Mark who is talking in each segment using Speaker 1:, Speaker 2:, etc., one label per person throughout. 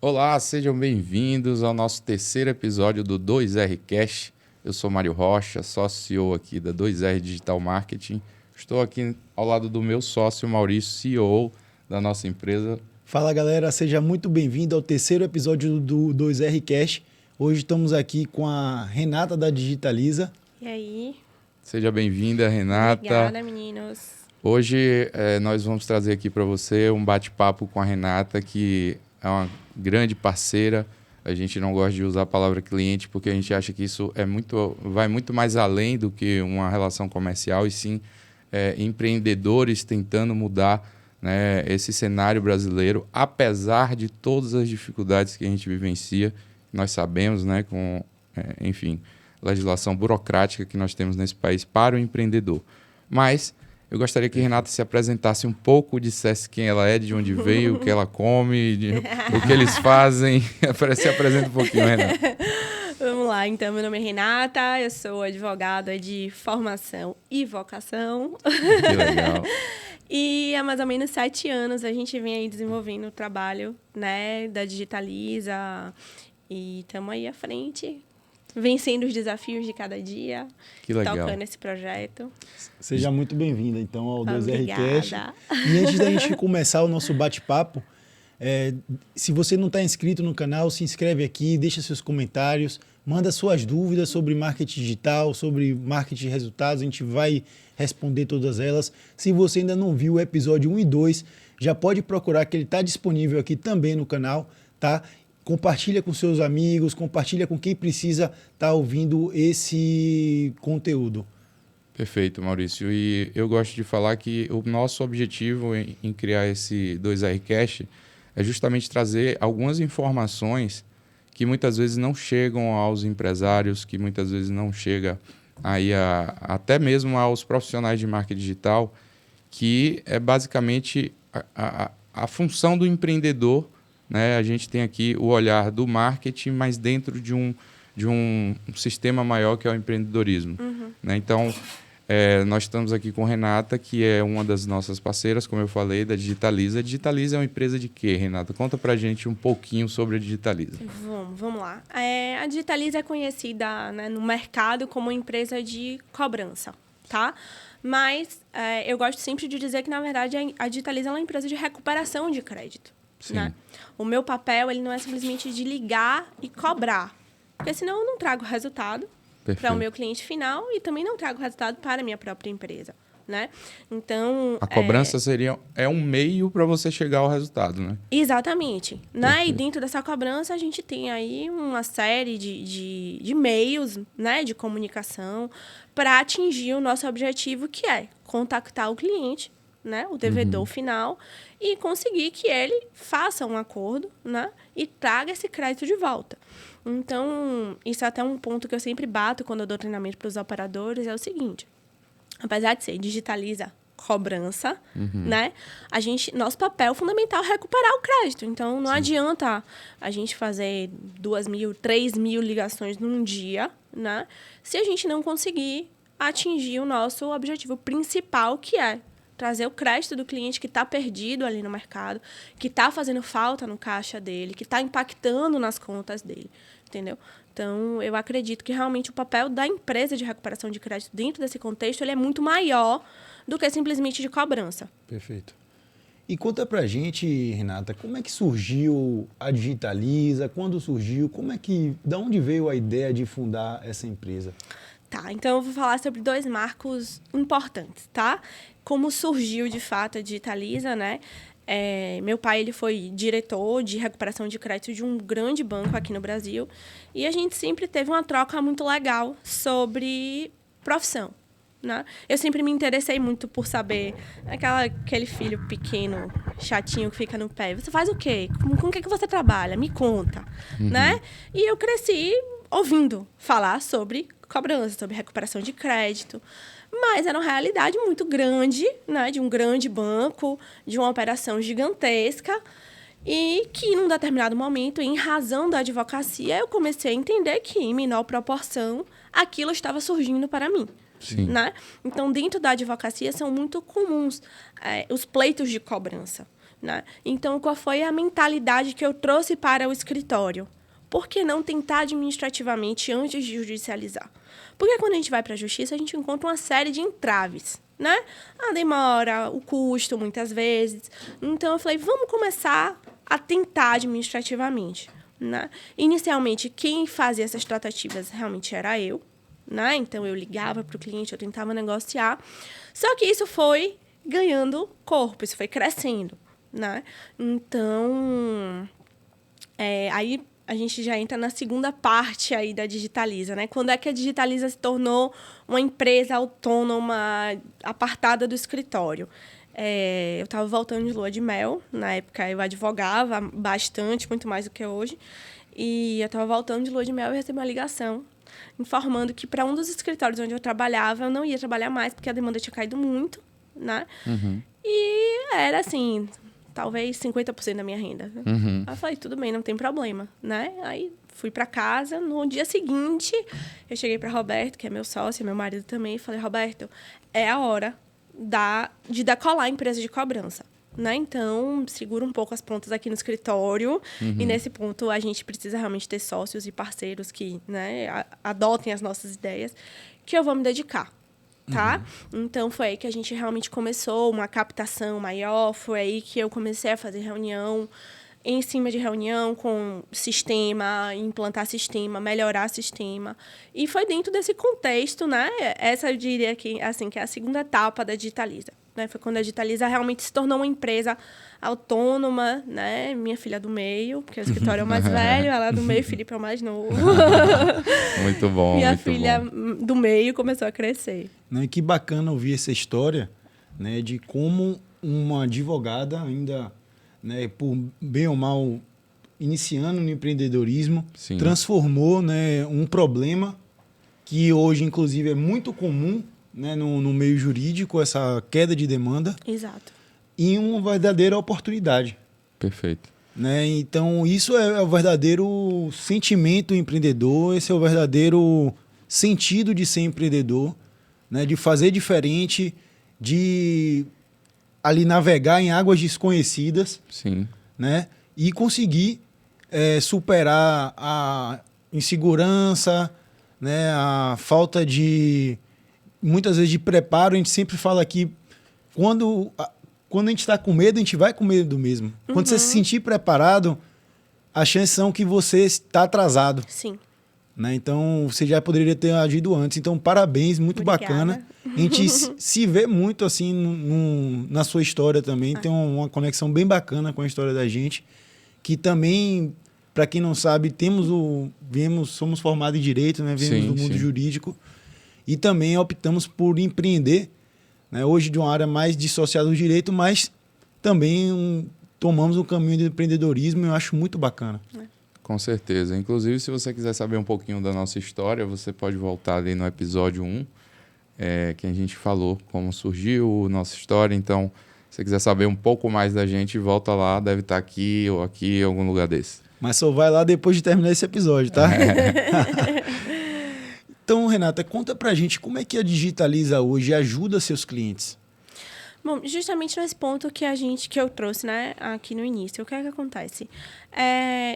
Speaker 1: Olá, sejam bem-vindos ao nosso terceiro episódio do 2R Cash. Eu sou Mário Rocha, sócio CEO aqui da 2R Digital Marketing. Estou aqui ao lado do meu sócio Maurício, CEO da nossa empresa.
Speaker 2: Fala galera, seja muito bem-vindo ao terceiro episódio do 2R Cash. Hoje estamos aqui com a Renata da Digitaliza.
Speaker 3: E aí?
Speaker 1: Seja bem-vinda, Renata.
Speaker 3: Obrigada, meninos.
Speaker 1: Hoje nós vamos trazer aqui para você um bate-papo com a Renata, que é uma grande parceira. A gente não gosta de usar a palavra cliente porque a gente acha que isso vai muito mais além do que uma relação comercial, e sim empreendedores tentando mudar, né, esse cenário brasileiro, apesar de todas as dificuldades que a gente vivencia. Nós sabemos, né, com, enfim, legislação burocrática que nós temos nesse país para o empreendedor. Mas eu gostaria que a Renata se apresentasse um pouco, dissesse quem ela é, de onde veio, o que ela come, o que eles fazem. Se apresenta um pouquinho, Renata.
Speaker 3: Vamos lá, então, meu nome é Renata, eu sou advogada de formação e vocação.
Speaker 1: Que legal.
Speaker 3: E há mais ou menos 7 anos a gente vem aí desenvolvendo o trabalho, né, da Digitaliza, e estamos aí à frente, vencendo os desafios de cada dia,
Speaker 1: Que legal.
Speaker 3: tocando esse projeto.
Speaker 2: Seja muito bem-vinda, então, ao 2R Cash.
Speaker 3: Obrigada.
Speaker 2: E antes da gente começar o nosso bate-papo, se você não está inscrito no canal, se inscreve aqui, deixa seus comentários, manda suas dúvidas sobre marketing digital, sobre marketing de resultados, a gente vai responder todas elas. Se você ainda não viu o episódio 1 e 2, já pode procurar, que ele está disponível aqui também no canal, tá? Compartilha com seus amigos, compartilha com quem precisa estar ouvindo esse conteúdo.
Speaker 1: Perfeito, Maurício. E eu gosto de falar que o nosso objetivo em criar esse 2R Cash é justamente trazer algumas informações que muitas vezes não chegam aos empresários, que muitas vezes não chega aí até mesmo aos profissionais de marketing digital, que é basicamente a função do empreendedor, né? A gente tem aqui o olhar do marketing, mas dentro de um sistema maior que é o empreendedorismo.
Speaker 3: Uhum.
Speaker 1: Né? Então, nós estamos aqui com Renata, que é uma das nossas parceiras, como eu falei, da Digitaliza. A Digitaliza é uma empresa de quê, Renata? Conta pra gente um pouquinho sobre a Digitaliza.
Speaker 3: Vamos lá. A Digitaliza é conhecida, né, no mercado como empresa de cobrança, tá? Mas eu gosto sempre de dizer que, na verdade, a Digitaliza é uma empresa de recuperação de crédito. Né? O meu papel ele não é simplesmente de ligar e cobrar, porque senão eu não trago resultado para o meu cliente final e também não trago resultado para a minha própria empresa, né? Então,
Speaker 1: a cobrança é um meio para você chegar ao resultado, né?
Speaker 3: Exatamente. Né? E dentro dessa cobrança a gente tem aí uma série de meios, né, de comunicação para atingir o nosso objetivo, que é contactar o cliente, né, o devedor final, e conseguir que ele faça um acordo, né, e traga esse crédito de volta. Então, isso é até um ponto que eu sempre bato quando eu dou treinamento para os operadores, é o seguinte: apesar de ser Digitaliza cobrança, né, nosso papel fundamental é recuperar o crédito. Então, não adianta a gente fazer 2.000, 3.000 ligações num dia, né, se a gente não conseguir atingir o nosso objetivo principal, que é trazer o crédito do cliente que está perdido ali no mercado, que está fazendo falta no caixa dele, que está impactando nas contas dele, entendeu? Então, eu acredito que realmente o papel da empresa de recuperação de crédito dentro desse contexto ele é muito maior do que simplesmente de cobrança.
Speaker 2: Perfeito. E conta pra gente, Renata, como é que surgiu a Digitaliza, quando surgiu, da onde veio a ideia de fundar essa empresa?
Speaker 3: Tá, então eu vou falar sobre 2 marcos importantes, tá? Como surgiu, de fato, a Digitaliza, né? Meu pai ele foi diretor de recuperação de crédito de um grande banco aqui no Brasil, e a gente sempre teve uma troca muito legal sobre profissão, né? Eu sempre me interessei muito por saber aquele filho pequeno, chatinho, que fica no pé. Você faz o quê? Com o que você trabalha? Me conta, né? E eu cresci ouvindo falar sobre cobrança, sobre recuperação de crédito, mas era uma realidade muito grande, né, de um grande banco, de uma operação gigantesca, e que, num determinado momento, em razão da advocacia, eu comecei a entender que, em menor proporção, aquilo estava surgindo para mim.
Speaker 1: Sim.
Speaker 3: Né? Então, dentro da advocacia, são muito comuns os pleitos de cobrança. né? Então, qual foi a mentalidade que eu trouxe para o escritório? Por que não tentar administrativamente antes de judicializar? Porque quando a gente vai para a justiça, a gente encontra uma série de entraves, né? A demora, o custo, muitas vezes. Então, eu falei, vamos começar a tentar administrativamente, né? Inicialmente, quem fazia essas tratativas realmente era eu, né? Então, eu ligava para o cliente, eu tentava negociar. Só que isso foi ganhando corpo, isso foi crescendo, né? Então, aí a gente já entra na segunda parte aí da Digitaliza, né? Quando é que a Digitaliza se tornou uma empresa autônoma, apartada do escritório? Eu estava voltando de lua de mel, na época eu advogava bastante, muito mais do que hoje, e eu estava voltando de lua de mel e recebi uma ligação informando que para um dos escritórios onde eu trabalhava, eu não ia trabalhar mais, porque a demanda tinha caído muito, né? E era assim, talvez 50% da minha renda. Aí eu falei, tudo bem, não tem problema, né? Aí fui para casa, no dia seguinte, eu cheguei para Roberto, que é meu sócio, meu marido também, e falei, Roberto, é a hora de decolar a empresa de cobrança, né? Então, segura um pouco as pontas aqui no escritório e nesse ponto a gente precisa realmente ter sócios e parceiros que, né, adotem as nossas ideias, que eu vou me dedicar, tá? Então, foi aí que a gente realmente começou uma captação maior, foi aí que eu comecei a fazer reunião, em cima de reunião com sistema, implantar sistema, melhorar sistema. E foi dentro desse contexto, né? Essa eu diria que, assim, que é a segunda etapa da Digitaliza, né? Foi quando a Digitaliza realmente se tornou uma empresa autônoma, né? Minha filha do meio, porque o escritório é o mais velho, ela é do meio, o Felipe é o mais novo.
Speaker 1: Muito bom,
Speaker 3: Minha
Speaker 1: muito
Speaker 3: filha
Speaker 1: bom.
Speaker 3: do meio começou a crescer.
Speaker 2: Né? Que bacana ouvir essa história, né, de como uma advogada ainda, né, por bem ou mal, iniciando no empreendedorismo,
Speaker 1: Sim.
Speaker 2: transformou, né, um problema que hoje, inclusive, é muito comum, né, no meio jurídico, essa queda de demanda,
Speaker 3: Exato.
Speaker 2: em uma verdadeira oportunidade.
Speaker 1: Perfeito.
Speaker 2: Né? Então, isso é o verdadeiro sentimento empreendedor, esse é o verdadeiro sentido de ser empreendedor, né? De fazer diferente, de ali navegar em águas desconhecidas,
Speaker 1: Sim.
Speaker 2: né? E conseguir superar a insegurança, né? A falta de, muitas vezes, de preparo. A gente sempre fala aqui, quando a gente está com medo, a gente vai com medo mesmo. Quando você se sentir preparado, as chances são que você está atrasado.
Speaker 3: Sim.
Speaker 2: Né? Então, você já poderia ter agido antes. Então, parabéns, muito
Speaker 3: Obrigada.
Speaker 2: bacana. A gente se vê muito assim na sua história também. Tem uma conexão bem bacana com a história da gente. Que também, para quem não sabe, somos formados em Direito, né? Viemos do mundo jurídico. E também optamos por empreender, né? Hoje de uma área mais dissociada do direito, mas também tomamos um caminho de empreendedorismo e eu acho muito bacana.
Speaker 1: Com certeza. Inclusive, se você quiser saber um pouquinho da nossa história, você pode voltar ali no episódio 1, que a gente falou como surgiu nossa história. Então, se você quiser saber um pouco mais da gente, volta lá, deve estar aqui ou aqui, em algum lugar desse.
Speaker 2: Mas só vai lá depois de terminar esse episódio, tá? Então, Renata, conta pra gente como é que a Digitaliza hoje ajuda seus clientes.
Speaker 3: Bom, justamente nesse ponto que eu trouxe, né, aqui no início, o que é que acontece?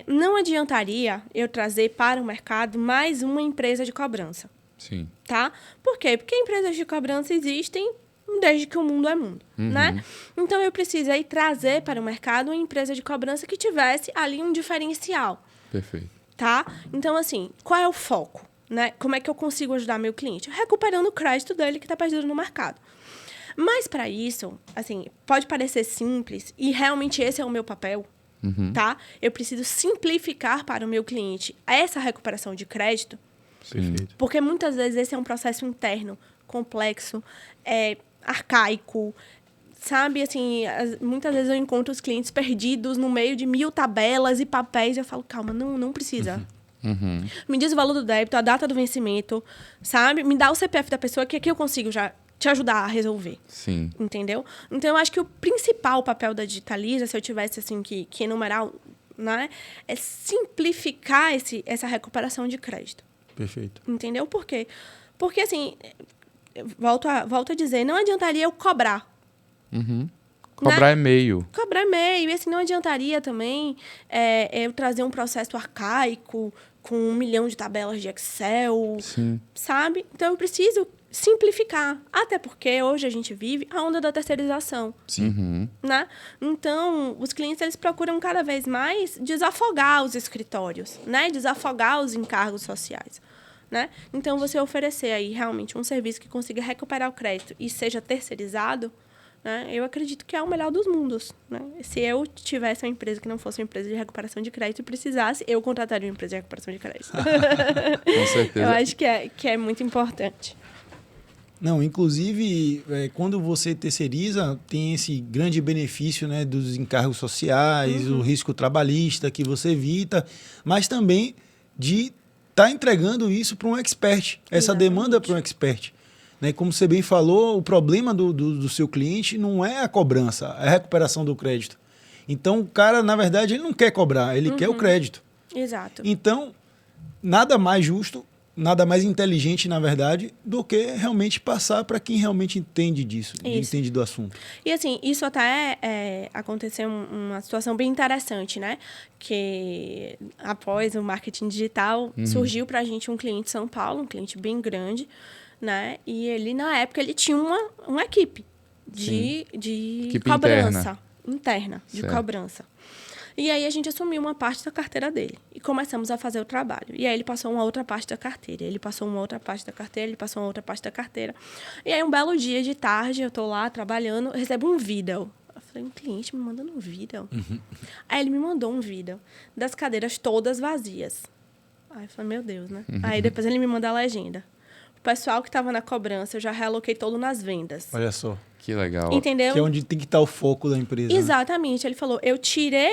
Speaker 3: Não adiantaria eu trazer para o mercado mais uma empresa de cobrança.
Speaker 1: Sim.
Speaker 3: Tá? Por quê? Porque empresas de cobrança existem desde que o mundo é mundo, né? Então, eu precisei trazer para o mercado uma empresa de cobrança que tivesse ali um diferencial.
Speaker 1: Perfeito.
Speaker 3: Tá? Então, assim, qual é o foco? Né? Como é que eu consigo ajudar meu cliente? Recuperando o crédito dele que está perdido no mercado. Mas, para isso, assim, pode parecer simples, e realmente esse é o meu papel, tá? Eu preciso simplificar para o meu cliente essa recuperação de crédito,
Speaker 2: Perfeito.
Speaker 3: porque muitas vezes esse é um processo interno, complexo, arcaico, sabe? Assim, muitas vezes eu encontro os clientes perdidos no meio de 1000 tabelas e papéis, e eu falo, calma, não precisa. Me diz o valor do débito, a data do vencimento, sabe? Me dá o CPF da pessoa, que aqui eu consigo já te ajudar a resolver.
Speaker 1: Sim.
Speaker 3: Entendeu? Então, eu acho que o principal papel da Digitaliza, se eu tivesse assim que enumerar, né, é simplificar essa recuperação de crédito.
Speaker 2: Perfeito.
Speaker 3: Entendeu? Por quê? Porque, assim, volto a dizer, não adiantaria eu cobrar.
Speaker 1: Cobrar e-mail.
Speaker 3: Cobrar e-mail. E assim, não adiantaria também eu trazer um processo arcaico com 1 milhão de tabelas de Excel,
Speaker 1: Sim.
Speaker 3: sabe? Então, eu preciso simplificar. Até porque hoje a gente vive a onda da terceirização.
Speaker 1: Uhum.
Speaker 3: Né? Então, os clientes eles procuram cada vez mais desafogar os escritórios, né? Desafogar os encargos sociais. Né? Então, você oferecer aí realmente um serviço que consiga recuperar o crédito e seja terceirizado, né? Eu acredito que é o melhor dos mundos. Né? Se eu tivesse uma empresa que não fosse uma empresa de recuperação de crédito e precisasse, eu contrataria uma empresa de recuperação de crédito.
Speaker 1: Com certeza.
Speaker 3: Eu acho que é muito importante.
Speaker 2: Não, inclusive, quando você terceiriza, tem esse grande benefício, né, dos encargos sociais, o risco trabalhista que você evita, mas também de estar entregando isso para um expert, essa
Speaker 3: Exatamente.
Speaker 2: demanda para um expert. Né? Como você bem falou, o problema do seu cliente não é a cobrança, é a recuperação do crédito. Então, o cara, na verdade, ele não quer cobrar, ele quer o crédito.
Speaker 3: Exato.
Speaker 2: Então, nada mais justo, nada mais inteligente, na verdade, do que realmente passar para quem realmente entende disso, entende do assunto.
Speaker 3: E assim, isso até aconteceu uma situação bem interessante, né? Que após o marketing digital, surgiu para a gente um cliente de São Paulo, um cliente bem grande, né? E ele, na época, ele tinha uma equipe de
Speaker 1: Equipe
Speaker 3: cobrança interna de
Speaker 1: Certo.
Speaker 3: cobrança. E aí a gente assumiu uma parte da carteira dele e começamos a fazer o trabalho. E aí ele passou uma outra parte da carteira, ele passou uma outra parte da carteira, ele passou uma outra parte da carteira. E aí um belo dia de tarde, eu tô lá trabalhando, eu recebo um vídeo. Eu falei, um cliente me mandando um vídeo. Aí ele me mandou um vídeo das cadeiras todas vazias. Aí eu falei, meu Deus, né? Aí depois ele me manda a legenda. O pessoal que estava na cobrança, eu já realoquei todo nas vendas.
Speaker 2: Olha só.
Speaker 1: Que legal.
Speaker 3: Entendeu?
Speaker 2: Que é onde tem que estar o foco da empresa.
Speaker 3: Exatamente. Ele falou, eu tirei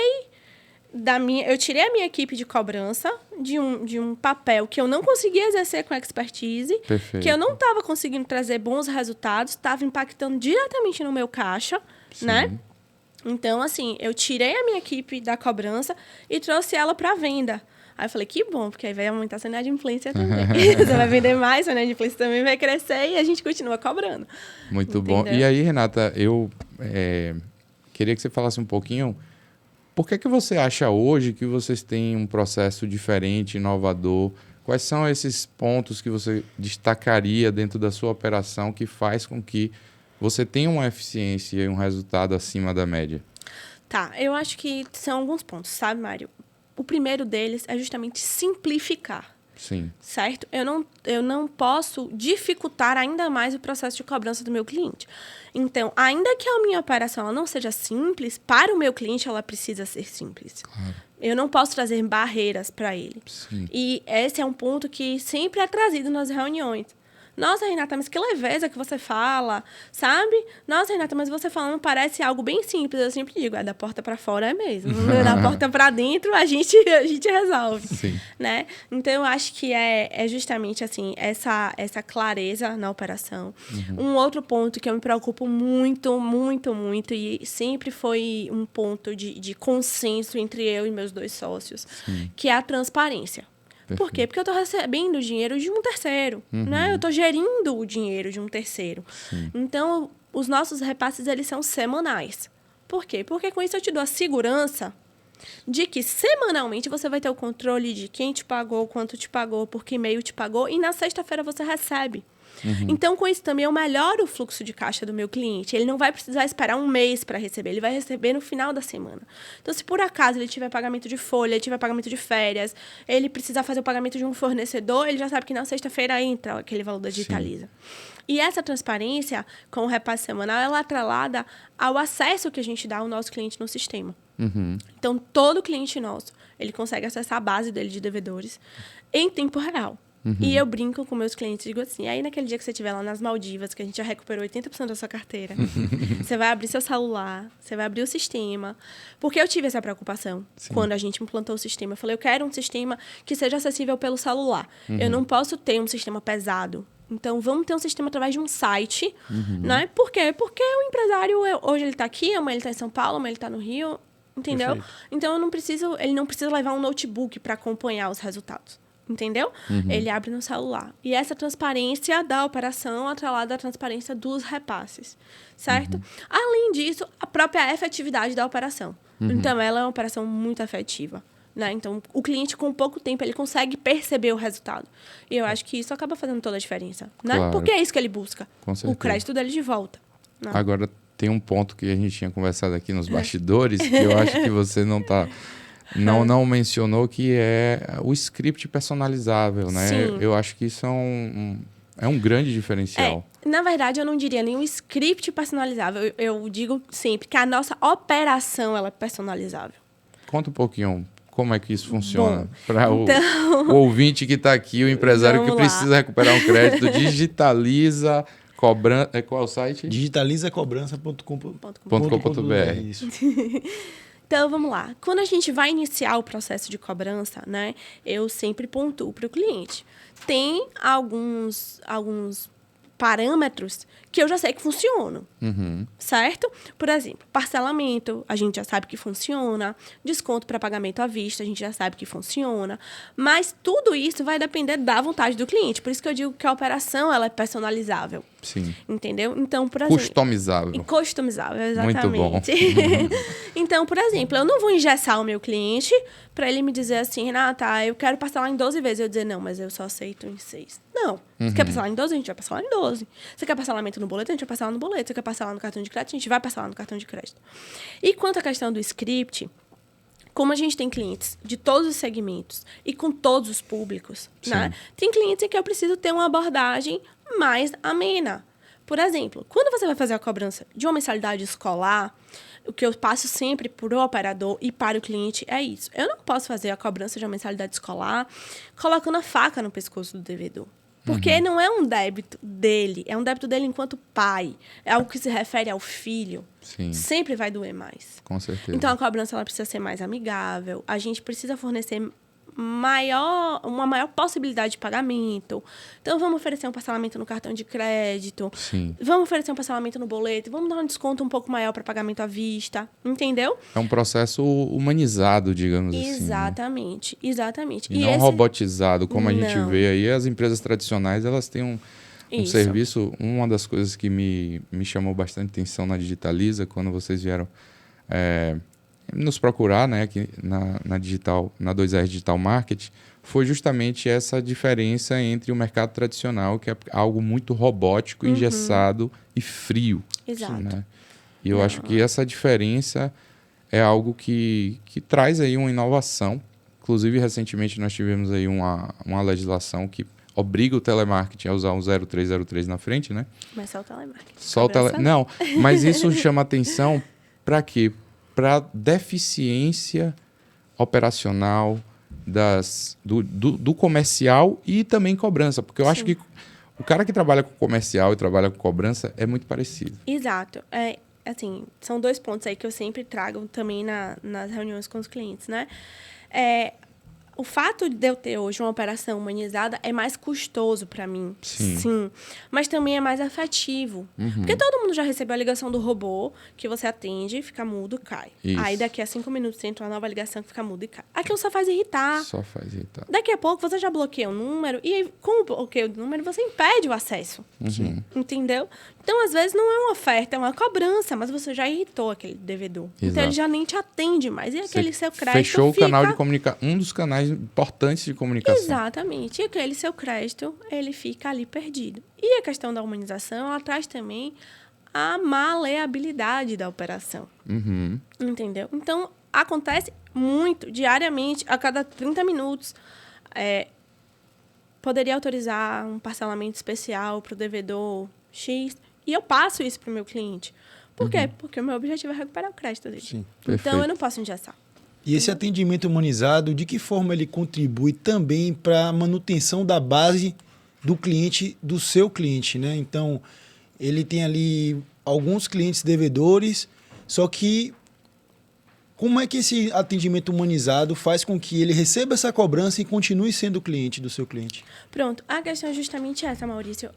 Speaker 3: a minha equipe de cobrança de um papel que eu não conseguia exercer com expertise,
Speaker 1: Perfeito.
Speaker 3: que eu não estava conseguindo trazer bons resultados, estava impactando diretamente no meu caixa, né? Então, assim, eu tirei a minha equipe da cobrança e trouxe ela para venda. Aí eu falei, que bom, porque aí vai aumentar a sua inadimplência também. Você vai vender mais, a inadimplência também vai crescer e a gente continua cobrando.
Speaker 1: Muito
Speaker 3: Entendeu?
Speaker 1: bom. E aí, Renata, eu queria que você falasse um pouquinho. Por que você acha hoje que vocês têm um processo diferente, inovador? Quais são esses pontos que você destacaria dentro da sua operação que faz com que você tenha uma eficiência e um resultado acima da média?
Speaker 3: Tá, eu acho que são alguns pontos, sabe, Mário? O primeiro deles é justamente simplificar.
Speaker 1: Sim.
Speaker 3: Certo? Eu não posso dificultar ainda mais o processo de cobrança do meu cliente. Então, ainda que a minha operação ela não seja simples, para o meu cliente ela precisa ser simples.
Speaker 1: Claro.
Speaker 3: Eu não posso trazer barreiras para ele.
Speaker 1: Sim.
Speaker 3: E esse é um ponto que sempre é trazido nas reuniões. Nossa, Renata, mas que leveza que você fala, sabe? Nossa, Renata, mas você falando parece algo bem simples. Eu sempre digo, da porta para fora é mesmo. Da porta para dentro a gente resolve.
Speaker 1: Sim.
Speaker 3: Né? Então, eu acho que é justamente assim, essa clareza na operação. Um outro ponto que eu me preocupo muito, muito, muito, e sempre foi um ponto de consenso entre eu e meus 2 sócios, que é a transparência. Por quê? Porque eu estou recebendo o dinheiro de um terceiro, né? Eu estou gerindo o dinheiro de um terceiro. Então, os nossos repasses, eles são semanais. Por quê? Porque com isso eu te dou a segurança de que semanalmente você vai ter o controle de quem te pagou, quanto te pagou, por que e-mail te pagou, e na sexta-feira você recebe. Então, com isso também eu melhoro o fluxo de caixa do meu cliente. Ele não vai precisar esperar um mês para receber, ele vai receber no final da semana. Então, se por acaso ele tiver pagamento de folha, ele tiver pagamento de férias, ele precisar fazer o pagamento de um fornecedor, ele já sabe que na sexta-feira entra aquele valor da Digitaliza. E essa transparência com o repasse semanal, ela é atrelada ao acesso que a gente dá ao nosso cliente no sistema. Então, todo cliente nosso, ele consegue acessar a base dele de devedores em tempo real. E eu brinco com meus clientes e digo assim, aí naquele dia que você estiver lá nas Maldivas, que a gente já recuperou 80% da sua carteira, você vai abrir seu celular, você vai abrir o sistema. Porque eu tive essa preocupação quando a gente implantou o sistema. Eu falei, eu quero um sistema que seja acessível pelo celular. Eu não posso ter um sistema pesado. Então, vamos ter um sistema através de um site, né? Por quê? Porque o empresário, hoje ele está aqui, amanhã ele está em São Paulo, amanhã ele está no Rio, entendeu?
Speaker 2: Perfeito.
Speaker 3: Então, ele não precisa levar um notebook para acompanhar os resultados. entendeu? Ele abre no celular. E essa transparência da operação atrelada à transparência dos repasses, certo? Além disso, a própria efetividade da operação. Então, ela é uma operação muito efetiva. Né? Então, o cliente, com pouco tempo, ele consegue perceber o resultado. E eu acho que isso acaba fazendo toda a diferença. Né?
Speaker 1: Claro.
Speaker 3: Porque é isso que ele busca.
Speaker 1: Com certeza.
Speaker 3: O crédito dele de volta. Né?
Speaker 1: Agora, tem um ponto que a gente tinha conversado aqui nos bastidores, que eu acho que você não mencionou, que é o script personalizável, né?
Speaker 3: Sim.
Speaker 1: Eu acho que isso é um grande diferencial.
Speaker 3: Na verdade, eu não diria nenhum script personalizável. Eu digo sempre que a nossa operação ela é personalizável.
Speaker 1: Conta um pouquinho como é que isso funciona. Para
Speaker 3: então...
Speaker 1: o ouvinte que está aqui, o empresário que
Speaker 3: Vamos lá.
Speaker 1: precisa recuperar um crédito, digitaliza, qual é o site?
Speaker 2: digitalizacobrança.com.br. Isso.
Speaker 3: Então, vamos lá. Quando a gente vai iniciar o processo de cobrança, né, eu sempre pontuo para o cliente. Tem alguns parâmetros que eu já sei que funcionam, certo? Por exemplo, parcelamento, a gente já sabe que funciona. Desconto para pagamento à vista, a gente já sabe que funciona. Mas tudo isso vai depender da vontade do cliente. Por isso que eu digo que a operação ela é personalizável.
Speaker 1: Sim.
Speaker 3: Entendeu? Então, por exemplo...
Speaker 1: Customizável.
Speaker 3: Customizável, exatamente.
Speaker 1: Muito bom.
Speaker 3: Então, por exemplo, eu não vou engessar o meu cliente para ele me dizer assim, Renata, eu quero parcelar em 12 vezes. Eu dizer, não, mas eu só aceito em 6. Não. Você quer parcelar em 12? A gente vai parcelar em 12. Você quer parcelamento no boleto? A gente vai parcelar no boleto. Você quer parcelar no cartão de crédito? A gente vai parcelar no cartão de crédito. E quanto à questão do script... Como a gente tem clientes de todos os segmentos e com todos os públicos, né? Tem clientes em que eu preciso ter uma abordagem mais amena. Por exemplo, quando você vai fazer a cobrança de uma mensalidade escolar, o que eu passo sempre para o operador e para o cliente é isso. Eu não posso fazer a cobrança de uma mensalidade escolar colocando a faca no pescoço do devedor. Porque não é um débito dele, é um débito dele enquanto pai. É algo que se refere ao filho.
Speaker 1: Sim.
Speaker 3: Sempre vai doer mais.
Speaker 1: Com certeza.
Speaker 3: Então, a cobrança ela precisa ser mais amigável. A gente precisa fornecer uma maior possibilidade de pagamento. Então, vamos oferecer um parcelamento no cartão de crédito.
Speaker 1: Sim.
Speaker 3: Vamos oferecer um parcelamento no boleto. Vamos dar um desconto um pouco maior para pagamento à vista. Entendeu?
Speaker 1: É um processo humanizado, digamos assim.
Speaker 3: Exatamente. Exatamente.
Speaker 1: E não robotizado, como a gente
Speaker 3: Não.
Speaker 1: vê aí. As empresas tradicionais, elas têm um
Speaker 3: Isso.
Speaker 1: serviço. Uma das coisas que me chamou bastante atenção na Digitaliza, quando vocês vieram nos procurar, né, aqui na Digital, na 2R Digital Market, foi justamente essa diferença entre o mercado tradicional, que é algo muito robótico, engessado e frio.
Speaker 3: Exato.
Speaker 1: Né? E eu acho que essa diferença é algo que traz aí uma inovação. Inclusive, recentemente nós tivemos aí uma legislação que obriga o telemarketing a usar um 0303 na frente, né?
Speaker 3: Mas só o telemarketing.
Speaker 1: Só o Não, mas isso chama atenção para quê? Para deficiência operacional do comercial e também cobrança. Porque eu acho que o cara que trabalha com comercial e trabalha com cobrança é muito parecido.
Speaker 3: Exato. Assim, são 2 pontos aí que eu sempre trago também nas reuniões com os clientes, né? O fato de eu ter hoje uma operação humanizada é mais custoso para mim.
Speaker 1: Sim.
Speaker 3: Mas também é mais afetivo. Porque todo mundo já recebeu a ligação do robô, que você atende, fica mudo e cai.
Speaker 1: Isso.
Speaker 3: Aí daqui a 5 minutos você entra uma nova ligação que fica mudo e cai. Aquilo só faz irritar.
Speaker 1: Só faz irritar.
Speaker 3: Daqui a pouco você já bloqueia o número e aí, com o bloqueio do número você impede o acesso. Entendeu? Então, às vezes, não é uma oferta, é uma cobrança, mas você já irritou aquele devedor.
Speaker 1: Exato.
Speaker 3: Então, ele já nem te atende mais. E aquele seu crédito
Speaker 1: fechou
Speaker 3: fica...
Speaker 1: o canal de comunicação, um dos canais importantes de comunicação.
Speaker 3: Exatamente. E aquele seu crédito, ele fica ali perdido. E a questão da humanização, ela traz também a maleabilidade da operação. Entendeu? Então, acontece muito, diariamente, a cada 30 minutos. Poderia autorizar um parcelamento especial para o devedor X. E eu passo isso para o meu cliente. Por quê? Porque o meu objetivo é recuperar o crédito dele.
Speaker 2: Sim.
Speaker 3: Então, eu não posso engessar.
Speaker 2: E esse atendimento humanizado, de que forma ele contribui também para a manutenção da base do cliente, do seu cliente, né? Então, ele tem ali alguns clientes devedores, só que como é que esse atendimento humanizado faz com que ele receba essa cobrança e continue sendo cliente do seu cliente?
Speaker 3: Pronto, a questão é justamente essa, Maurício.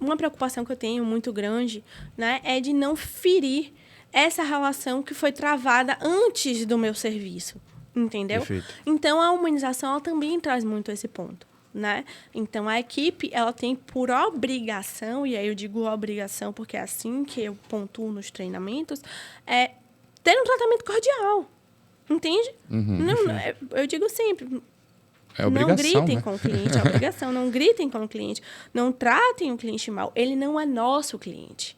Speaker 3: Uma preocupação que eu tenho muito grande, né, é de não ferir essa relação que foi travada antes do meu serviço, entendeu?
Speaker 2: Perfeito.
Speaker 3: Então, a humanização ela também traz muito esse ponto. né? Então, a equipe, ela tem por obrigação, e aí eu digo obrigação porque é assim que eu pontuo nos treinamentos, é ter um tratamento cordial, entende? Eu digo sempre,
Speaker 1: É obrigação,
Speaker 3: não gritem
Speaker 1: né?
Speaker 3: com o cliente, é obrigação, não gritem com o cliente, não tratem o cliente mal, ele não é nosso cliente,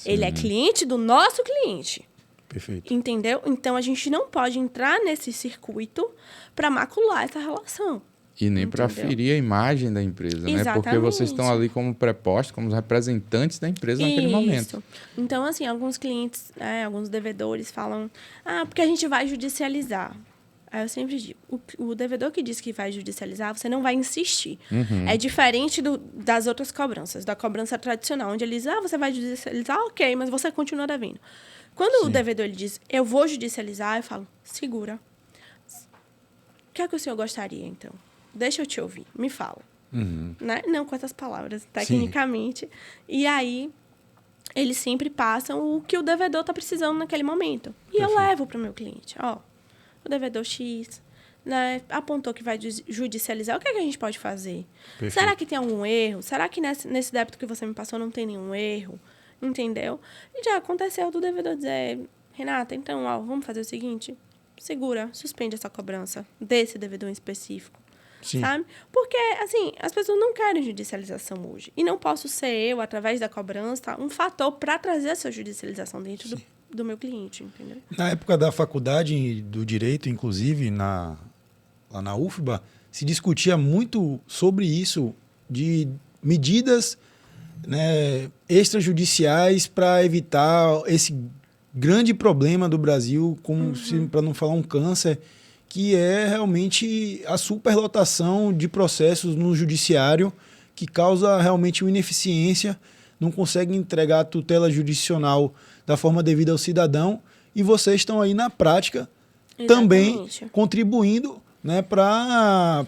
Speaker 3: ele é cliente do nosso cliente.
Speaker 2: Perfeito.
Speaker 3: Entendeu? Então, a gente não pode entrar nesse circuito para macular essa relação.
Speaker 1: E nem para
Speaker 3: Entendeu?
Speaker 1: ferir a imagem da empresa, né? Porque
Speaker 3: Exatamente.
Speaker 1: vocês estão ali como prepostos, como representantes da empresa naquele momento.
Speaker 3: Então, assim, alguns clientes, alguns devedores falam, porque a gente vai judicializar. Aí eu sempre digo, o devedor que diz que vai judicializar, você não vai insistir. É diferente das outras cobranças, da cobrança tradicional, onde ele diz, você vai judicializar, ok, mas você continua devendo. Quando o devedor ele diz, eu vou judicializar, eu falo, segura. O que é que o senhor gostaria, então? Deixa eu te ouvir, me fala. Né? Não com essas palavras, tecnicamente. E aí, eles sempre passam o que o devedor está precisando naquele momento. E eu levo para o meu cliente. O devedor X, né, apontou que vai judicializar. O que é que a gente pode fazer?
Speaker 2: Perfeito.
Speaker 3: Será que tem algum erro? Será que nesse débito que você me passou não tem nenhum erro? Entendeu? E já aconteceu do devedor dizer, Renata, então, vamos fazer o seguinte, segura, suspende essa cobrança desse devedor em específico, sabe? Porque, assim, as pessoas não querem judicialização hoje. E não posso ser eu, através da cobrança, um fator para trazer essa judicialização dentro do meu cliente, entendeu?
Speaker 2: Na época da faculdade do Direito, inclusive, lá na UFBA, se discutia muito sobre isso, de medidas, né, extrajudiciais para evitar esse grande problema do Brasil, para não falar um câncer, que é realmente a superlotação de processos no judiciário, que causa realmente uma ineficiência, não consegue entregar a tutela jurisdicional da forma devida ao cidadão, e vocês estão aí na prática também contribuindo, né, para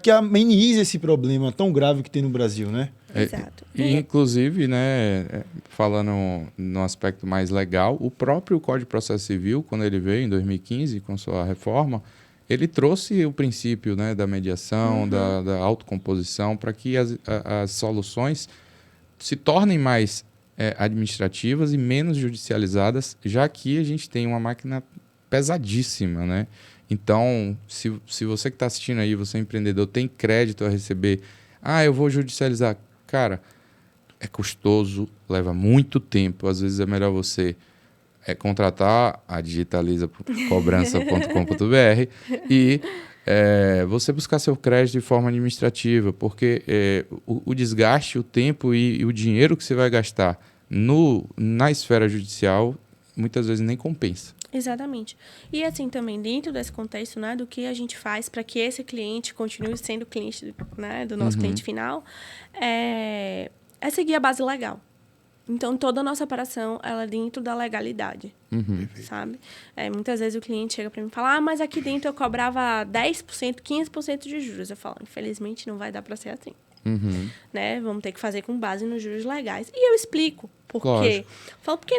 Speaker 2: que amenize esse problema tão grave que tem no Brasil, né?
Speaker 3: Exato.
Speaker 1: E, inclusive, né, falando no aspecto mais legal, o próprio Código de Processo Civil, quando ele veio em 2015 com sua reforma, ele trouxe o princípio, né, da mediação, da autocomposição, para que as soluções se tornem mais administrativas e menos judicializadas, já que a gente tem uma máquina pesadíssima, né? Então, se você que está assistindo aí, você é empreendedor, tem crédito a receber, eu vou judicializar. Cara, é custoso, leva muito tempo. Às vezes é melhor você contratar a digitaliza.cobrança.com.br e você buscar seu crédito de forma administrativa, porque o desgaste, o tempo e o dinheiro que você vai gastar na esfera judicial, muitas vezes nem compensa.
Speaker 3: Exatamente. E assim também, dentro desse contexto, né, do que a gente faz para que esse cliente continue sendo cliente, né, do nosso cliente final, é seguir a base legal. Então, toda a nossa operação, ela é dentro da legalidade, sabe? Muitas vezes o cliente chega para mim e fala, mas aqui dentro eu cobrava 10%, 15% de juros. Eu falo, infelizmente não vai dar para ser assim. Né? Vamos ter que fazer com base nos juros legais. E eu explico por quê. Falo, porque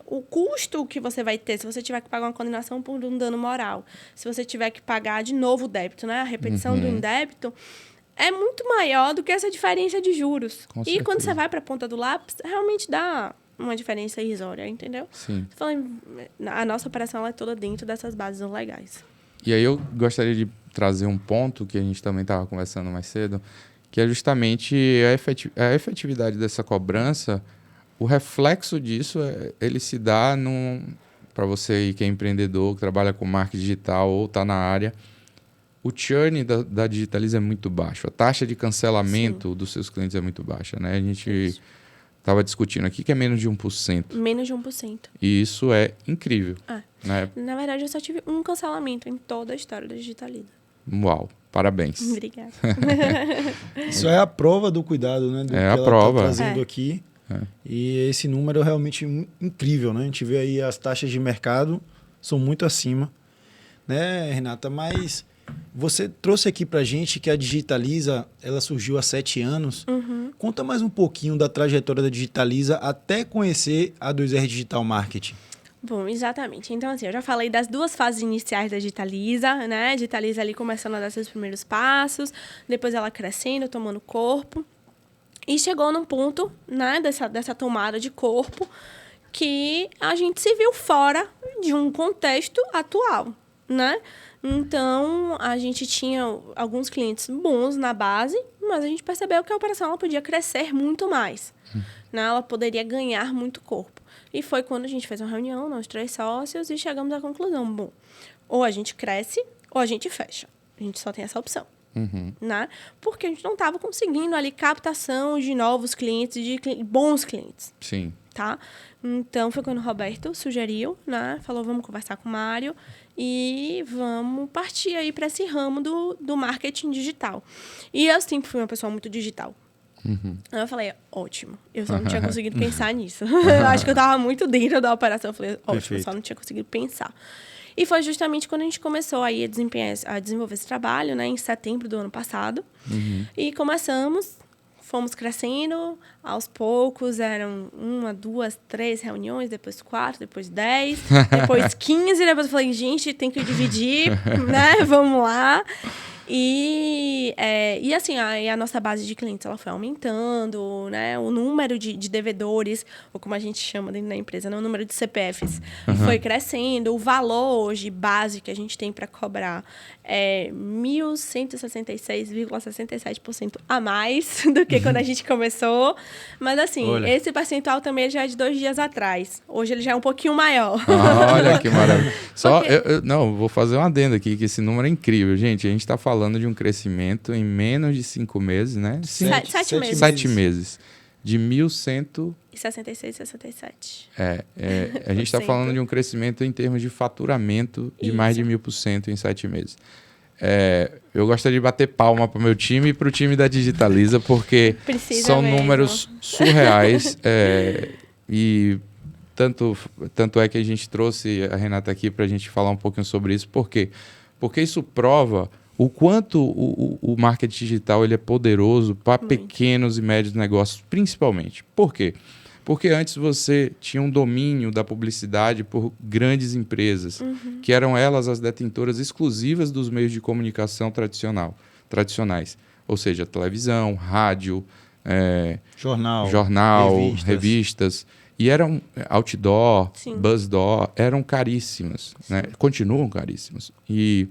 Speaker 3: o custo que você vai ter, se você tiver que pagar uma condenação por um dano moral, se você tiver que pagar de novo o débito, né? A repetição do indébito, é muito maior do que essa diferença de juros. E quando você vai para a ponta do lápis, realmente dá uma diferença irrisória, entendeu?
Speaker 1: Sim.
Speaker 3: A nossa operação ela é toda dentro dessas bases legais.
Speaker 1: E aí eu gostaria de trazer um ponto que a gente também estava conversando mais cedo, que é justamente a efetividade dessa cobrança. O reflexo disso, ele se dá para você aí que é empreendedor, que trabalha com marketing digital ou está na área, o churn da Digitaliza é muito baixo. A taxa de cancelamento dos seus clientes é muito baixa, né? A gente estava discutindo aqui que é menos de 1%.
Speaker 3: Menos de 1%.
Speaker 1: E isso é incrível. Né?
Speaker 3: Na verdade, eu só tive um cancelamento em toda a história da Digitaliza.
Speaker 1: Uau, parabéns.
Speaker 3: Obrigada.
Speaker 2: Isso é a prova do cuidado, né? Do que
Speaker 1: a
Speaker 2: ela
Speaker 1: prova.
Speaker 2: tá trazendo aqui. E esse número é realmente incrível, né? A gente vê aí as taxas de mercado são muito acima, né, Renata? Mas você trouxe aqui pra gente que a Digitaliza, ela surgiu há 7 anos. Conta mais um pouquinho da trajetória da Digitaliza até conhecer a 2R Digital Marketing.
Speaker 3: Bom, exatamente. Então, assim, eu já falei das 2 fases iniciais da Digitaliza, né? Digitaliza ali começando a dar seus primeiros passos, depois ela crescendo, tomando corpo. E chegou num ponto, né, dessa tomada de corpo, que a gente se viu fora de um contexto atual, né? Então, a gente tinha alguns clientes bons na base, mas a gente percebeu que a operação ela podia crescer muito mais, né? Ela poderia ganhar muito corpo. E foi quando a gente fez uma reunião, nós 3 sócios, e chegamos à conclusão, bom, ou a gente cresce ou a gente fecha. A gente só tem essa opção. Né? Porque a gente não estava conseguindo ali captação de novos clientes, de bons clientes.
Speaker 1: Sim.
Speaker 3: Tá? Então, foi quando o Roberto sugeriu, né? Falou, vamos conversar com o Mário e vamos partir aí para esse ramo do marketing digital. E eu sempre fui uma pessoa muito digital. Aí eu falei, ótimo. Eu só não tinha conseguido pensar nisso. Eu acho que eu estava muito dentro da operação. Eu falei, ótimo,
Speaker 2: Perfeito.
Speaker 3: eu só não tinha conseguido pensar. E foi justamente quando a gente começou aí a desenvolver esse trabalho, né? Em setembro do ano passado. E fomos crescendo aos poucos. Eram 1, 2, 3 reuniões, depois 4, depois 10, depois 15. Depois eu falei, gente, tem que dividir, né? Vamos lá. E assim, a nossa base de clientes ela foi aumentando, né? O número de devedores, ou como a gente chama dentro da empresa, né? O número de CPFs foi crescendo. O valor hoje base que a gente tem para cobrar é 1.166,67% a mais do que quando a gente começou. Mas assim,
Speaker 2: Olha.
Speaker 3: esse percentual também já é de 2 dias atrás. Hoje ele já é um pouquinho maior.
Speaker 1: Olha que maravilha. Só,
Speaker 3: Porque-
Speaker 1: não, vou fazer um adendo aqui, que esse número é incrível. Gente, a gente está falando de um crescimento em menos de 5 meses, né?
Speaker 3: 7 meses.
Speaker 1: 7 meses. De 1.100...
Speaker 3: E 66, 67.
Speaker 1: a gente está falando de um crescimento em termos de faturamento de mais de 1.000% em 7 meses. Eu gostaria de bater palma para o meu time e para o time da Digitaliza, porque
Speaker 3: Precisa
Speaker 1: são
Speaker 3: mesmo.
Speaker 1: números surreais. E tanto é que a gente trouxe a Renata aqui para a gente falar um pouquinho sobre isso. Por quê? Porque isso prova o quanto o marketing digital ele é poderoso para pequenos e médios negócios, principalmente. Por quê? Porque antes você tinha um domínio da publicidade por grandes empresas, que eram elas as detentoras exclusivas dos meios de comunicação tradicionais. Ou seja, televisão, rádio, jornal, revistas. E eram outdoor,
Speaker 3: Sim.
Speaker 1: buzzdoor, eram caríssimas, né? Continuam caríssimas. E,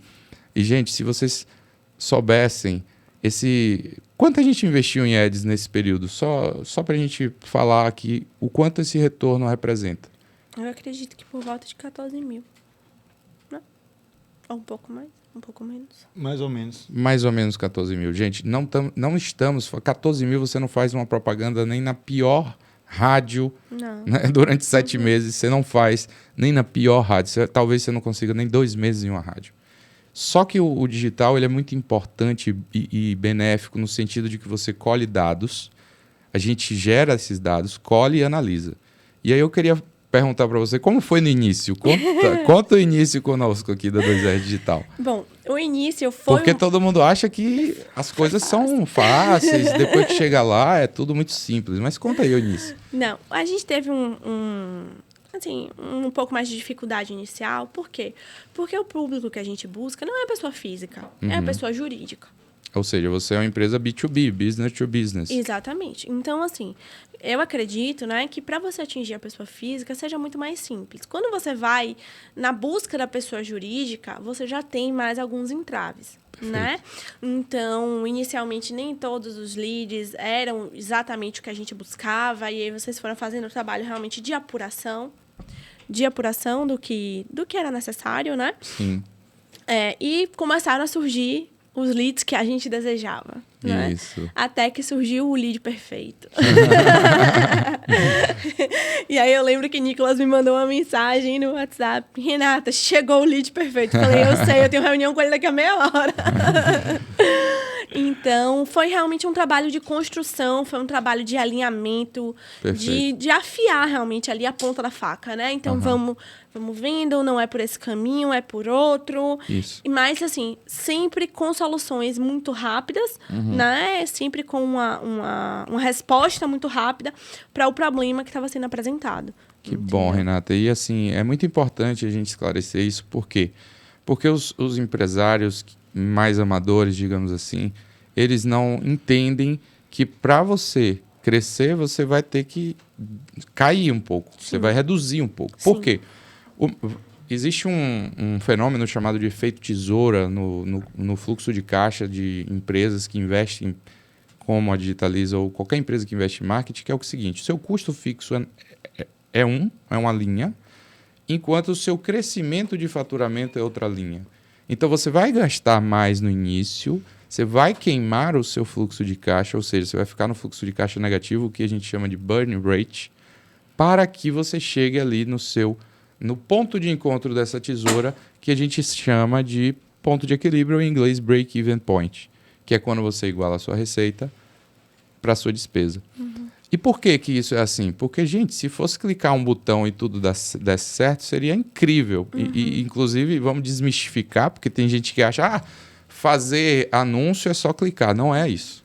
Speaker 1: gente, se vocês soubessem quanto a gente investiu em ads nesse período, só para a gente falar aqui o quanto esse retorno representa.
Speaker 3: Eu acredito que por volta de 14 mil. Né? Ou um pouco mais, um pouco menos.
Speaker 2: Mais ou menos.
Speaker 1: Mais ou menos 14 mil. Gente, não estamos... 14 mil você não faz uma propaganda nem na pior rádio,
Speaker 3: Não.
Speaker 1: né? Durante 7 meses. Você não faz nem na pior rádio. Talvez você não consiga nem 2 meses em uma rádio. Só que o digital ele é muito importante e benéfico no sentido de que você colhe dados, a gente gera esses dados, colhe e analisa. E aí eu queria perguntar para você, como foi no início? Conta o início conosco aqui da 2R Digital.
Speaker 3: Bom, o início foi...
Speaker 1: Porque todo mundo acha que as coisas são fáceis, depois que chega lá é tudo muito simples. Mas conta aí o início.
Speaker 3: Não, a gente teve um pouco mais de dificuldade inicial. Por quê? Porque o público que a gente busca não é a pessoa física, é a pessoa jurídica.
Speaker 1: Ou seja, você é uma empresa B2B, business to business.
Speaker 3: Exatamente. Então, assim, eu acredito, né, que para você atingir a pessoa física seja muito mais simples. Quando você vai na busca da pessoa jurídica, você já tem mais alguns entraves, né? Então, inicialmente, nem todos os leads eram exatamente o que a gente buscava, e aí vocês foram fazendo o trabalho realmente de apuração do que era necessário, né?
Speaker 1: Sim.
Speaker 3: E começaram a surgir os leads que a gente desejava, né?
Speaker 1: Isso.
Speaker 3: Até que surgiu o lead perfeito. E aí eu lembro que Nicolas me mandou uma mensagem no WhatsApp: Renata, chegou o lead perfeito. Falei, eu sei, eu tenho reunião com ele daqui a meia hora. Então, foi realmente um trabalho de construção, foi um trabalho de alinhamento, de afiar realmente ali a ponta da faca, né? Então, vamos vendo, não é por esse caminho, é por outro.
Speaker 1: Isso.
Speaker 3: Mas, assim, sempre com soluções muito rápidas, né? Sempre com uma resposta muito rápida para o problema que estava sendo apresentado.
Speaker 1: Que bom, Renata. E assim, é muito importante a gente esclarecer isso. Por quê? Porque os empresários mais amadores, digamos assim, eles não entendem que para você crescer, você vai ter que cair um pouco. Sim. Você vai reduzir um pouco. Sim. Por quê? Existe um fenômeno chamado de efeito tesoura no fluxo de caixa de empresas que investem como a Digitaliza ou qualquer empresa que investe em marketing, que é o seguinte: seu custo fixo é uma linha, enquanto o seu crescimento de faturamento é outra linha. Então, você vai gastar mais no início, você vai queimar o seu fluxo de caixa, ou seja, você vai ficar no fluxo de caixa negativo, o que a gente chama de burn rate, para que você chegue ali no ponto de encontro dessa tesoura, que a gente chama de ponto de equilíbrio, em inglês break-even point, que é quando você iguala a sua receita para a sua despesa. E por que isso é assim? Porque, gente, se fosse clicar um botão e tudo desse certo, seria incrível. E, inclusive, vamos desmistificar, porque tem gente que acha, fazer anúncio é só clicar. Não é isso.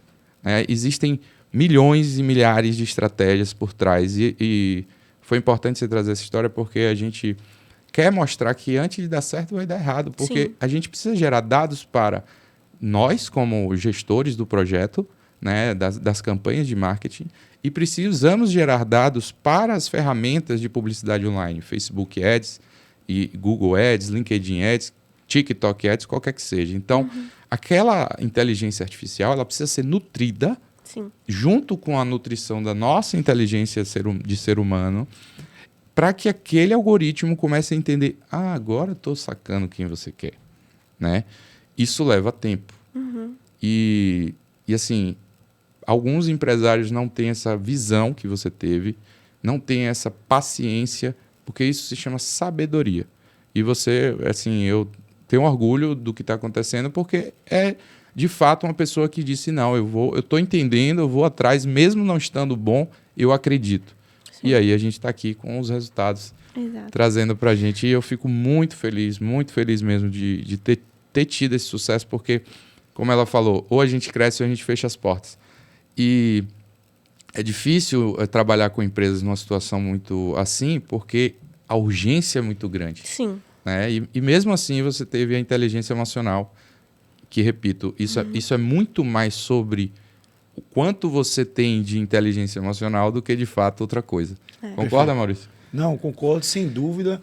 Speaker 1: Existem milhões e milhares de estratégias por trás. E foi importante você trazer essa história porque a gente quer mostrar que antes de dar certo vai dar errado. Porque a gente precisa gerar dados para nós, como gestores do projeto, né, das campanhas de marketing, e precisamos gerar dados para as ferramentas de publicidade online, Facebook Ads, e Google Ads, LinkedIn Ads, TikTok Ads, qualquer que seja. Então, aquela inteligência artificial ela precisa ser nutrida junto com a nutrição da nossa inteligência de ser humano, para que aquele algoritmo comece a entender, agora estou sacando quem você quer. Né? Isso leva tempo. E assim, alguns empresários não têm essa visão que você teve, não têm essa paciência, porque isso se chama sabedoria. E você, assim, eu tenho orgulho do que está acontecendo, porque é, de fato, uma pessoa que disse, não, eu estou entendendo, eu vou atrás, mesmo não estando bom, eu acredito. Sim. E aí a gente está aqui com os resultados trazendo para a gente. E eu fico muito feliz mesmo de ter tido esse sucesso, porque, como ela falou, ou a gente cresce ou a gente fecha as portas. E é difícil trabalhar com empresas numa situação muito assim, porque a urgência é muito grande.
Speaker 3: Sim.
Speaker 1: Né? E mesmo assim você teve a inteligência emocional, que, repito, isso é muito mais sobre o quanto você tem de inteligência emocional do que, de fato, outra coisa. Concorda, perfeito. Maurício?
Speaker 2: Não, concordo, sem dúvida.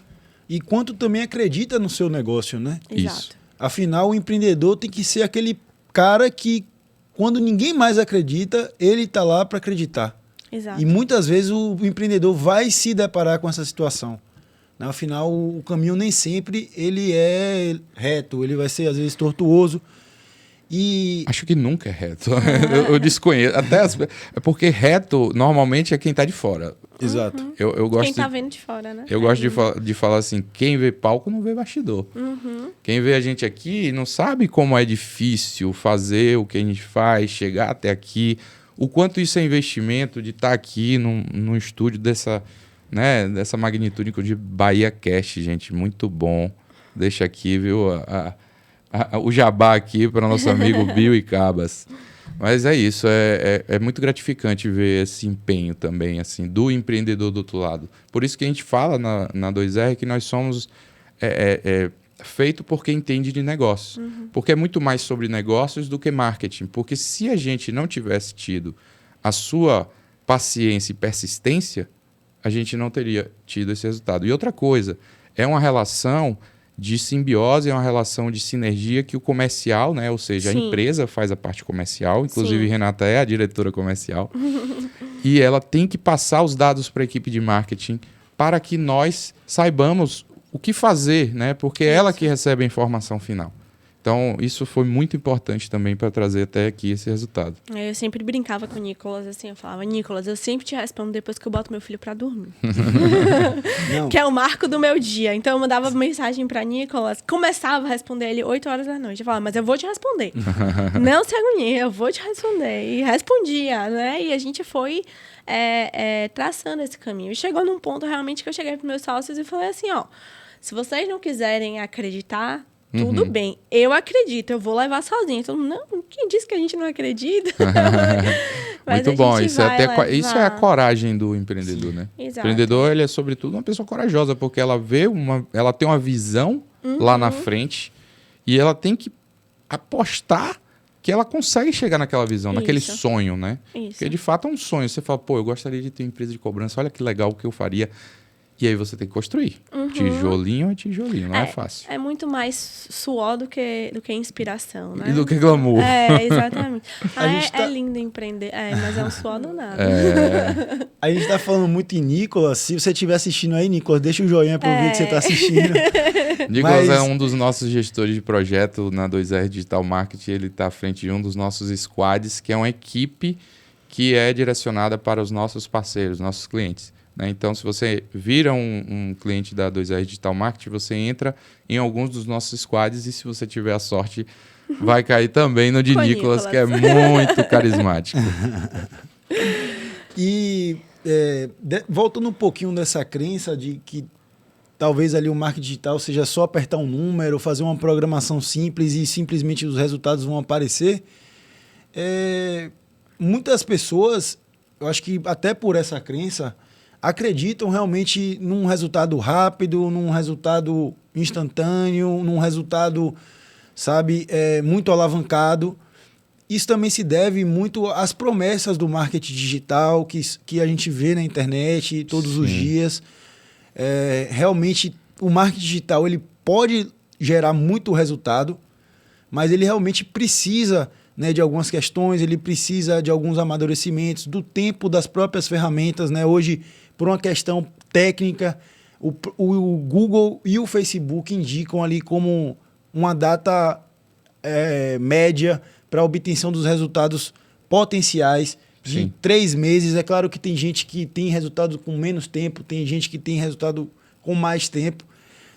Speaker 2: E quanto também acredita no seu negócio, né?
Speaker 3: Exato.
Speaker 1: Isso.
Speaker 2: Afinal, o empreendedor tem que ser aquele cara que, quando ninguém mais acredita, ele está lá para acreditar.
Speaker 3: Exato.
Speaker 2: E muitas vezes o empreendedor vai se deparar com essa situação. Afinal, o caminho nem sempre ele é reto, ele vai ser às vezes tortuoso. E...
Speaker 1: Acho que nunca é reto. Eu desconheço. É porque reto normalmente é quem está de fora.
Speaker 2: Exato.
Speaker 1: Eu gosto
Speaker 3: quem está vendo de fora, né?
Speaker 1: Eu gosto de falar assim, quem vê palco não vê bastidor. Quem vê a gente aqui não sabe como é difícil fazer o que a gente faz, chegar até aqui, o quanto isso é investimento de estar aqui num estúdio dessa magnitude de Bahia Cast, gente, muito bom. Deixa aqui, viu, o jabá aqui para nosso amigo Bill e Cabas. Mas é isso, é muito gratificante ver esse empenho também, assim, do empreendedor do outro lado. Por isso que a gente fala na 2R que nós somos feito por quem entende de negócios. Porque é muito mais sobre negócios do que marketing. Porque se a gente não tivesse tido a sua paciência e persistência, a gente não teria tido esse resultado. E outra coisa, é uma relação de simbiose, é uma relação de sinergia que o comercial, né? Ou seja, a empresa faz a parte comercial, inclusive Renata é a diretora comercial, e ela tem que passar os dados para a equipe de marketing para que nós saibamos o que fazer, né? Porque é ela que recebe a informação final. Então, isso foi muito importante também para trazer até aqui esse resultado.
Speaker 3: Eu sempre brincava com o Nicolas, assim, eu falava, Nicolas, eu sempre te respondo depois que eu boto meu filho para dormir. Que é o marco do meu dia. Então, eu mandava mensagem para Nicolas, começava a responder ele 8 horas da noite. Eu falava, mas eu vou te responder. Não se agonie, eu vou te responder. E respondia, né? E a gente foi traçando esse caminho. E chegou num ponto, realmente, que eu cheguei para meus sócios e falei assim, ó, se vocês não quiserem acreditar, tudo bem, eu acredito, eu vou levar sozinha. Então, não, quem disse que a gente não acredita? Mas
Speaker 1: Muito
Speaker 3: a
Speaker 1: bom.
Speaker 3: gente
Speaker 1: Isso é,
Speaker 3: vai
Speaker 1: até, isso é a
Speaker 3: levar.
Speaker 1: coragem do empreendedor, né?
Speaker 3: Exato.
Speaker 1: O empreendedor, ele é, sobretudo, uma pessoa corajosa, porque ela ela tem uma visão lá na frente e ela tem que apostar que ela consegue chegar naquela visão, naquele
Speaker 3: Isso.
Speaker 1: sonho, né?
Speaker 3: Isso.
Speaker 1: Porque, de fato, é um sonho. Você fala, pô, eu gostaria de ter uma empresa de cobrança, olha que legal o que eu faria. E aí você tem que construir. Tijolinho é tijolinho, não é fácil.
Speaker 3: É muito mais suor do que inspiração, né?
Speaker 1: E do que glamour.
Speaker 3: É, exatamente.
Speaker 2: A gente tá-
Speaker 3: É lindo empreender, mas é um suor do nada.
Speaker 2: A gente tá falando muito em Nicolas. Se você estiver assistindo aí, Nicolas, deixa o joinha pra eu ver que você tá assistindo.
Speaker 1: Nicolas
Speaker 2: Mas-
Speaker 1: é um dos nossos gestores de projeto na 2R Digital Marketing. Ele está à frente de um dos nossos squads, que é uma equipe que é direcionada para os nossos parceiros, nossos clientes, né? Então, se você vira um cliente da 2R Digital Marketing, você entra em alguns dos nossos squads e, se você tiver a sorte, vai cair também no de
Speaker 3: Com
Speaker 1: Nicolas,
Speaker 3: Nicolas.
Speaker 1: que é muito carismático.
Speaker 2: E voltando um pouquinho dessa crença de que talvez ali o marketing digital seja só apertar um número, fazer uma programação simples e simplesmente os resultados vão aparecer, muitas pessoas, eu acho que até por essa crença, acreditam realmente num resultado rápido, num resultado instantâneo, num resultado, sabe, muito alavancado. Isso também se deve muito às promessas do marketing digital que a gente vê na internet todos os dias. Realmente, o marketing digital ele pode gerar muito resultado, mas ele realmente precisa, né, de algumas questões, ele precisa de alguns amadurecimentos, do tempo das próprias ferramentas, né? Hoje, por uma questão técnica, o Google e o Facebook indicam ali como uma data média para a obtenção dos resultados potenciais de
Speaker 1: Sim.
Speaker 2: 3 meses. É claro que tem gente que tem resultado com menos tempo, tem gente que tem resultado com mais tempo,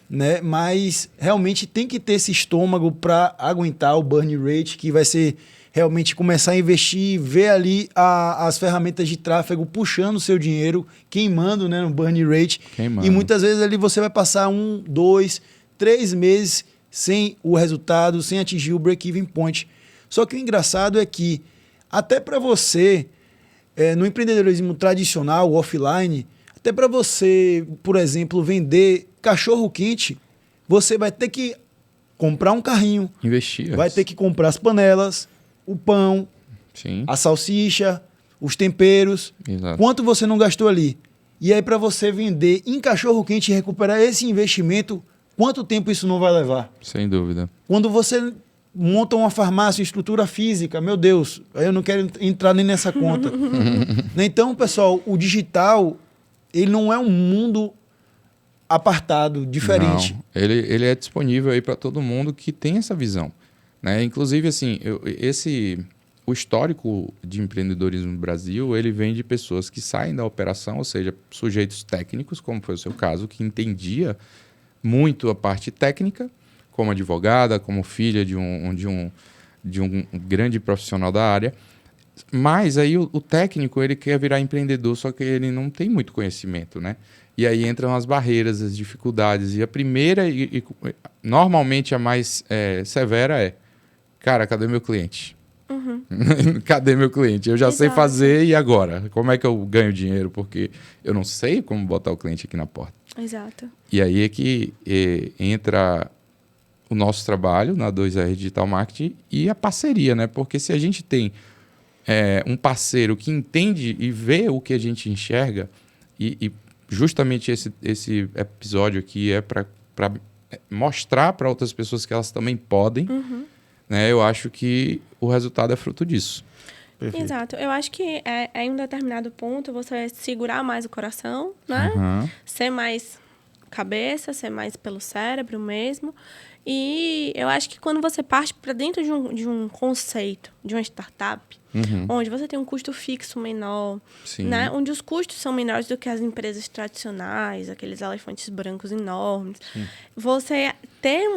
Speaker 2: né? Mas realmente tem que ter esse estômago para aguentar o burn rate, que vai ser realmente começar a investir, ver ali as ferramentas de tráfego puxando o seu dinheiro, queimando, né, no burn rate.
Speaker 1: Queimando.
Speaker 2: E muitas vezes ali você vai passar 1, 2, 3 meses sem o resultado, sem atingir o break-even point. Só que o engraçado é que até para você, no empreendedorismo tradicional, offline, até para você, por exemplo, vender cachorro-quente, você vai ter que comprar um carrinho,
Speaker 1: Investir.
Speaker 2: vai ter que comprar as panelas, o pão,
Speaker 1: Sim,
Speaker 2: a salsicha, os temperos.
Speaker 1: exato.
Speaker 2: Quanto você não gastou ali? E aí, para você vender em cachorro-quente e recuperar esse investimento, quanto tempo isso não vai levar?
Speaker 1: Sem dúvida.
Speaker 2: Quando você monta uma farmácia, estrutura física, meu Deus, eu não quero entrar nem nessa conta. Então, pessoal, o digital, ele não é um mundo apartado, diferente.
Speaker 1: Não, ele é disponível aí para todo mundo que tem essa visão, né? Inclusive, assim, o histórico de empreendedorismo no Brasil, ele vem de pessoas que saem da operação, ou seja, sujeitos técnicos, como foi o seu caso, que entendia muito a parte técnica, como advogada, como filha de um grande profissional da área. Mas aí o técnico, ele quer virar empreendedor, só que ele não tem muito conhecimento, né? E aí entram as barreiras, as dificuldades. E a primeira, normalmente a mais severa é, cara, cadê meu cliente? Cadê meu cliente? Eu já sei
Speaker 3: Exato.
Speaker 1: fazer, e agora? Como é que eu ganho dinheiro? Porque eu não sei como botar o cliente aqui na porta.
Speaker 3: Exato.
Speaker 1: E aí é que entra o nosso trabalho na 2R Digital Marketing e a parceria, né? Porque se a gente tem um parceiro que entende e vê o que a gente enxerga, e justamente esse episódio aqui é para mostrar para outras pessoas que elas também podem, né? Eu acho que o resultado é fruto disso.
Speaker 2: Perfeito.
Speaker 3: Exato. Eu acho que em um determinado ponto você segurar mais o coração, né?
Speaker 1: Uhum.
Speaker 3: Ser mais cabeça, ser mais pelo cérebro mesmo. E eu acho que quando você parte para dentro de um conceito, de uma startup, onde você tem um custo fixo menor,
Speaker 1: Sim.
Speaker 3: né? Onde os custos são menores do que as empresas tradicionais, aqueles elefantes brancos enormes, você ter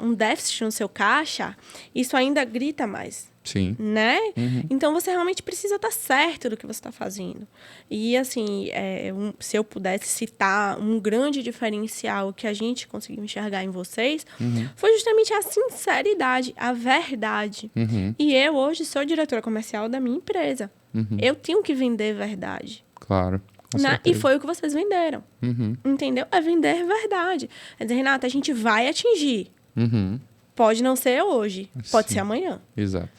Speaker 3: um déficit no seu caixa, isso ainda grita mais.
Speaker 1: Sim.
Speaker 3: Né? Então, você realmente precisa estar certo do que você está fazendo. E, assim, se eu pudesse citar um grande diferencial que a gente conseguiu enxergar em vocês, foi justamente a sinceridade, a verdade. E eu, hoje, sou diretora comercial da minha empresa. Eu tenho que vender verdade.
Speaker 1: Claro.
Speaker 3: Né? E foi o que vocês venderam. Entendeu? É vender verdade. É dizer, Renata, a gente vai atingir. Pode não ser hoje, pode ser amanhã.
Speaker 1: Exato.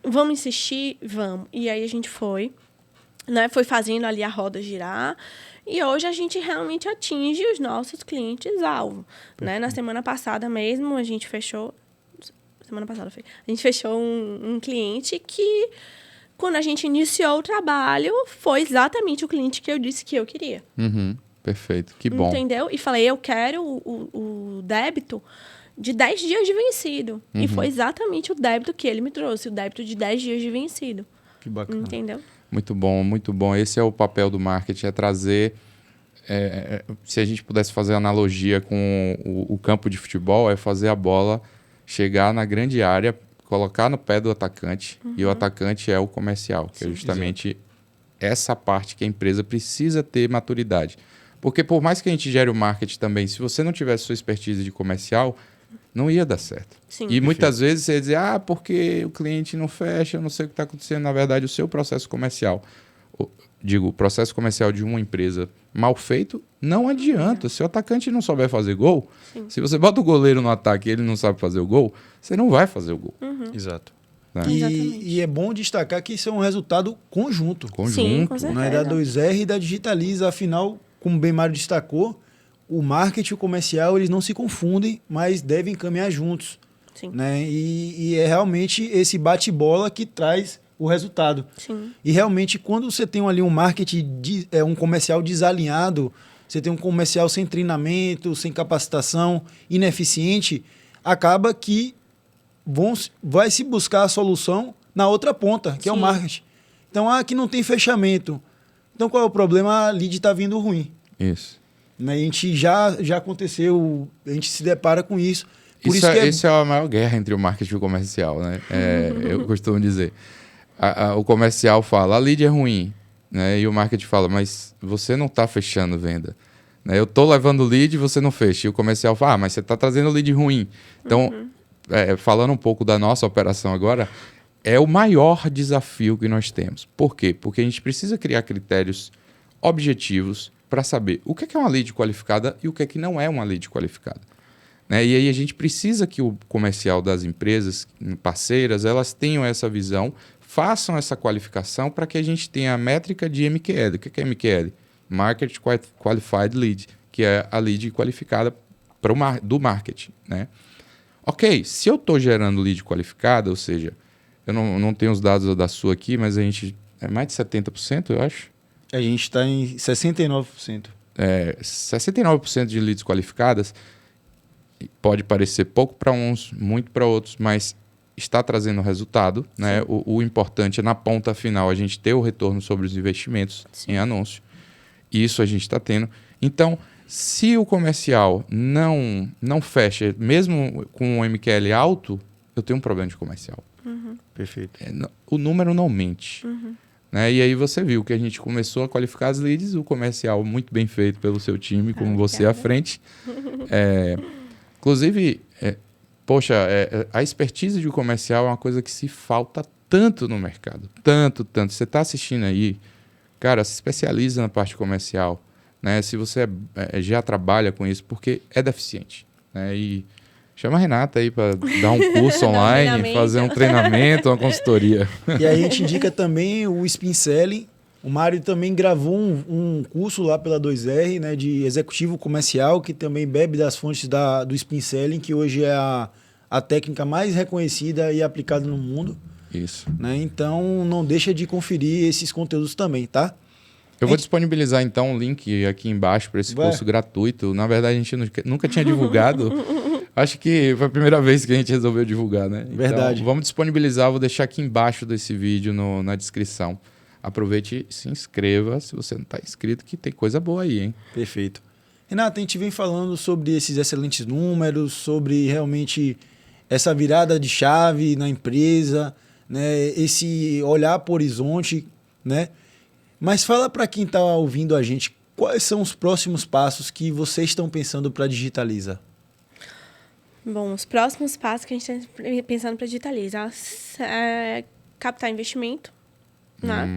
Speaker 3: Vamos insistir? Vamos. E aí a gente foi, né? Foi fazendo ali a roda girar. E hoje a gente realmente atinge os nossos clientes-alvo. Né? Na semana passada mesmo, a gente fechou... Semana passada foi. A gente fechou um cliente que, quando a gente iniciou o trabalho, foi exatamente o cliente que eu disse que eu queria.
Speaker 1: Perfeito. Que bom.
Speaker 3: Entendeu? E falei, eu quero o débito de 10 dias de vencido. E foi exatamente o débito que ele me trouxe, o débito de 10 dias de vencido.
Speaker 2: Que bacana.
Speaker 3: Entendeu?
Speaker 1: Muito bom, muito bom. Esse é o papel do marketing, é trazer... se a gente pudesse fazer analogia com o campo de futebol, é fazer a bola chegar na grande área, colocar no pé do atacante, e o atacante é o comercial, que é justamente essa parte que a empresa precisa ter maturidade. Porque por mais que a gente gere o marketing também, se você não tivesse sua expertise de comercial, não ia dar certo.
Speaker 3: Sim.
Speaker 1: E muitas vezes você ia dizer, porque o cliente não fecha, eu não sei o que está acontecendo. Na verdade, o seu processo comercial, o processo comercial de uma empresa mal feito, não adianta. Se o atacante não souber fazer gol, se você bota o goleiro no ataque e ele não sabe fazer o gol, você não vai fazer o gol.
Speaker 2: Exato.
Speaker 1: Né?
Speaker 2: E é bom destacar que isso é um resultado conjunto.
Speaker 3: Sim, com certeza.
Speaker 2: Né? Da 2R e da Digitaliza. Afinal, como o Bem-Mário destacou, o marketing e o comercial eles não se confundem, mas devem caminhar juntos.
Speaker 3: Sim.
Speaker 2: Né? E é realmente esse bate-bola que traz o resultado.
Speaker 3: Sim.
Speaker 2: E realmente, quando você tem ali um marketing, um comercial desalinhado, você tem um comercial sem treinamento, sem capacitação, ineficiente, acaba que vai se buscar a solução na outra ponta, que é o marketing. Então, aqui não tem fechamento. Então, qual é o problema? A lead está vindo ruim.
Speaker 1: Isso.
Speaker 2: Né? A gente já aconteceu, a gente se depara com isso. Por isso
Speaker 1: Isso é a maior guerra entre o marketing e o comercial, né? Eu costumo dizer. O comercial fala, a lead é ruim, né? E o marketing fala, mas você não está fechando venda. Né? Eu estou levando lead e você não fecha. E o comercial fala, mas você está trazendo lead ruim. Então, falando um pouco da nossa operação agora, é o maior desafio que nós temos. Por quê? Porque a gente precisa criar critérios objetivos para saber o que é uma lead qualificada e o que não é uma lead qualificada. Né? E aí a gente precisa que o comercial das empresas parceiras, elas tenham essa visão, façam essa qualificação para que a gente tenha a métrica de MQL. O que é MQL? Market Qualified Lead, que é a lead qualificada do marketing. Né? Ok, se eu estou gerando lead qualificada, ou seja, eu não tenho os dados da sua aqui, mas a gente é mais de 70%, eu acho.
Speaker 2: A gente está em 69%.
Speaker 1: 69% de leads qualificadas pode parecer pouco para uns, muito para outros, mas está trazendo resultado. Né? O importante é, na ponta final, a gente ter o retorno sobre os investimentos em anúncio. Isso a gente está tendo. Então, se o comercial não fecha, mesmo com um MQL alto, eu tenho um problema de comercial.
Speaker 2: Perfeito.
Speaker 1: O número não mente. Né? E aí você viu que a gente começou a qualificar as leads, o comercial muito bem feito pelo seu time, como você à frente. Inclusive, a expertise de comercial é uma coisa que se falta tanto no mercado. Tanto. Você está assistindo aí, cara, se especializa na parte comercial. Né? Se você já trabalha com isso, porque é deficiente. Né? E chama a Renata aí para dar um curso online, fazer um treinamento, uma consultoria.
Speaker 2: E aí a gente indica também o Spin Selling. O Mário também gravou um curso lá pela 2R, né, de executivo comercial, que também bebe das fontes do Spin Selling, que hoje é a técnica mais reconhecida e aplicada no mundo.
Speaker 1: Isso.
Speaker 2: Né? Então, não deixa de conferir esses conteúdos também, tá?
Speaker 1: Eu vou disponibilizar, então, um link aqui embaixo para esse curso gratuito. Na verdade, a gente nunca tinha divulgado. Acho que foi a primeira vez que a gente resolveu divulgar, né?
Speaker 2: Verdade.
Speaker 1: Então, vamos disponibilizar, vou deixar aqui embaixo desse vídeo na descrição. Aproveite e se inscreva, se você não está inscrito, que tem coisa boa aí, hein?
Speaker 2: Perfeito. Renata, a gente vem falando sobre esses excelentes números, sobre realmente essa virada de chave na empresa, né? Esse olhar para o horizonte, né? Mas fala para quem está ouvindo a gente, quais são os próximos passos que vocês estão pensando para a Digitaliza?
Speaker 3: Bom, os próximos passos que a gente está pensando para Digitaliza é captar investimento, né?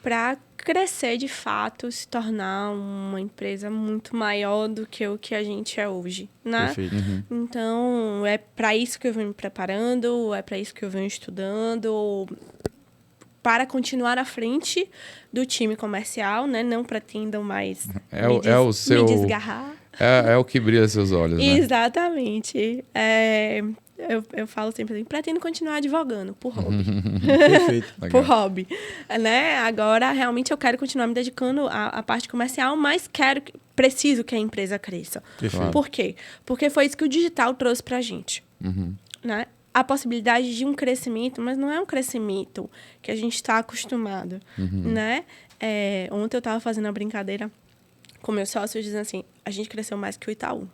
Speaker 3: Para crescer de fato, se tornar uma empresa muito maior do que o que a gente é hoje, né?
Speaker 2: Perfeito.
Speaker 3: Então, é para isso que eu venho me preparando, é para isso que eu venho estudando, para continuar à frente do time comercial, né? Não pretendam mais me desgarrar.
Speaker 1: É o que brilha seus olhos, né?
Speaker 3: Exatamente. Eu falo sempre assim, pretendo continuar advogando, por hobby.
Speaker 2: Perfeito.
Speaker 3: Por hobby. Né? Agora, realmente, eu quero continuar me dedicando à parte comercial, mas preciso que a empresa cresça.
Speaker 2: Perfeito.
Speaker 3: Por quê? Porque foi isso que o digital trouxe pra gente. Né? A possibilidade de um crescimento, mas não é um crescimento que a gente está acostumado. Né? Ontem eu estava fazendo uma brincadeira com meu sócio, dizendo assim, a gente cresceu mais que o Itaú.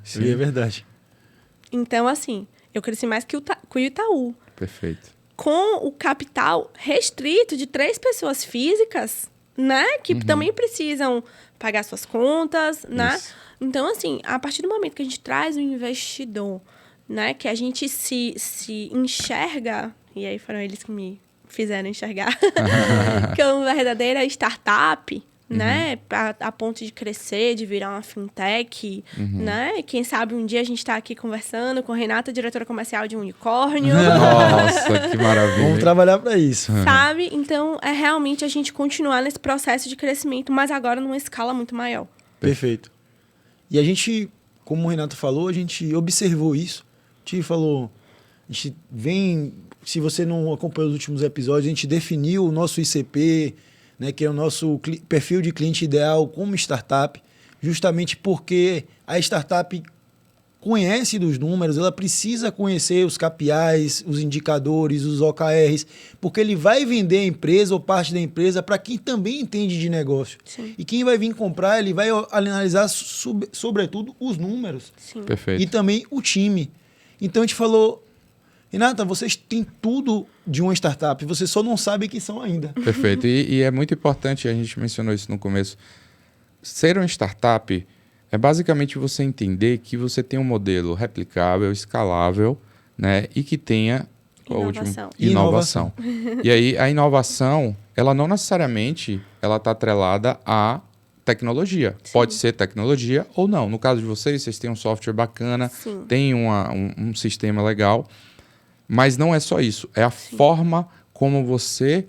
Speaker 2: Sim, é verdade.
Speaker 3: Então, assim, eu cresci mais que o Itaú.
Speaker 1: Perfeito.
Speaker 3: Com o capital restrito de 3 pessoas físicas, né? Que também precisam pagar suas contas, né?
Speaker 1: Isso.
Speaker 3: Então, assim, a partir do momento que a gente traz um investidor, né? Que a gente se enxerga, e aí foram eles que me fizeram enxergar, que é uma verdadeira startup, né? A ponto de crescer, de virar uma fintech, né? Quem sabe um dia a gente está aqui conversando com a Renata, diretora comercial de um unicórnio.
Speaker 1: Nossa, que maravilha.
Speaker 2: Vamos trabalhar para isso.
Speaker 3: Sabe? Então, é realmente a gente continuar nesse processo de crescimento, mas agora numa escala muito maior.
Speaker 2: Perfeito. E a gente, como o Renato falou, a gente observou isso. A gente falou, a gente vem, se você não acompanhou os últimos episódios, a gente definiu o nosso ICP, né, que é o nosso perfil de cliente ideal como startup, justamente porque a startup conhece dos números, ela precisa conhecer os KPIs, os indicadores, os OKRs, porque ele vai vender a empresa ou parte da empresa para quem também entende de negócio.
Speaker 3: Sim.
Speaker 2: E quem vai vir comprar, ele vai analisar, sobretudo, os números.
Speaker 3: Sim.
Speaker 1: Perfeito.
Speaker 2: E também o time. Então a gente falou, Renata, vocês têm tudo de uma startup, vocês só não sabem que são ainda.
Speaker 1: Perfeito. E é muito importante, a gente mencionou isso no começo, ser uma startup é basicamente você entender que você tem um modelo replicável, escalável, né? E que tenha
Speaker 3: Inovação.
Speaker 1: Inovação. E aí a inovação, ela não necessariamente ela está atrelada à tecnologia.
Speaker 3: Sim.
Speaker 1: Pode ser tecnologia ou não. No caso de vocês têm um software bacana,
Speaker 3: Sim.
Speaker 1: tem um sistema legal, mas não é só isso. É a forma como você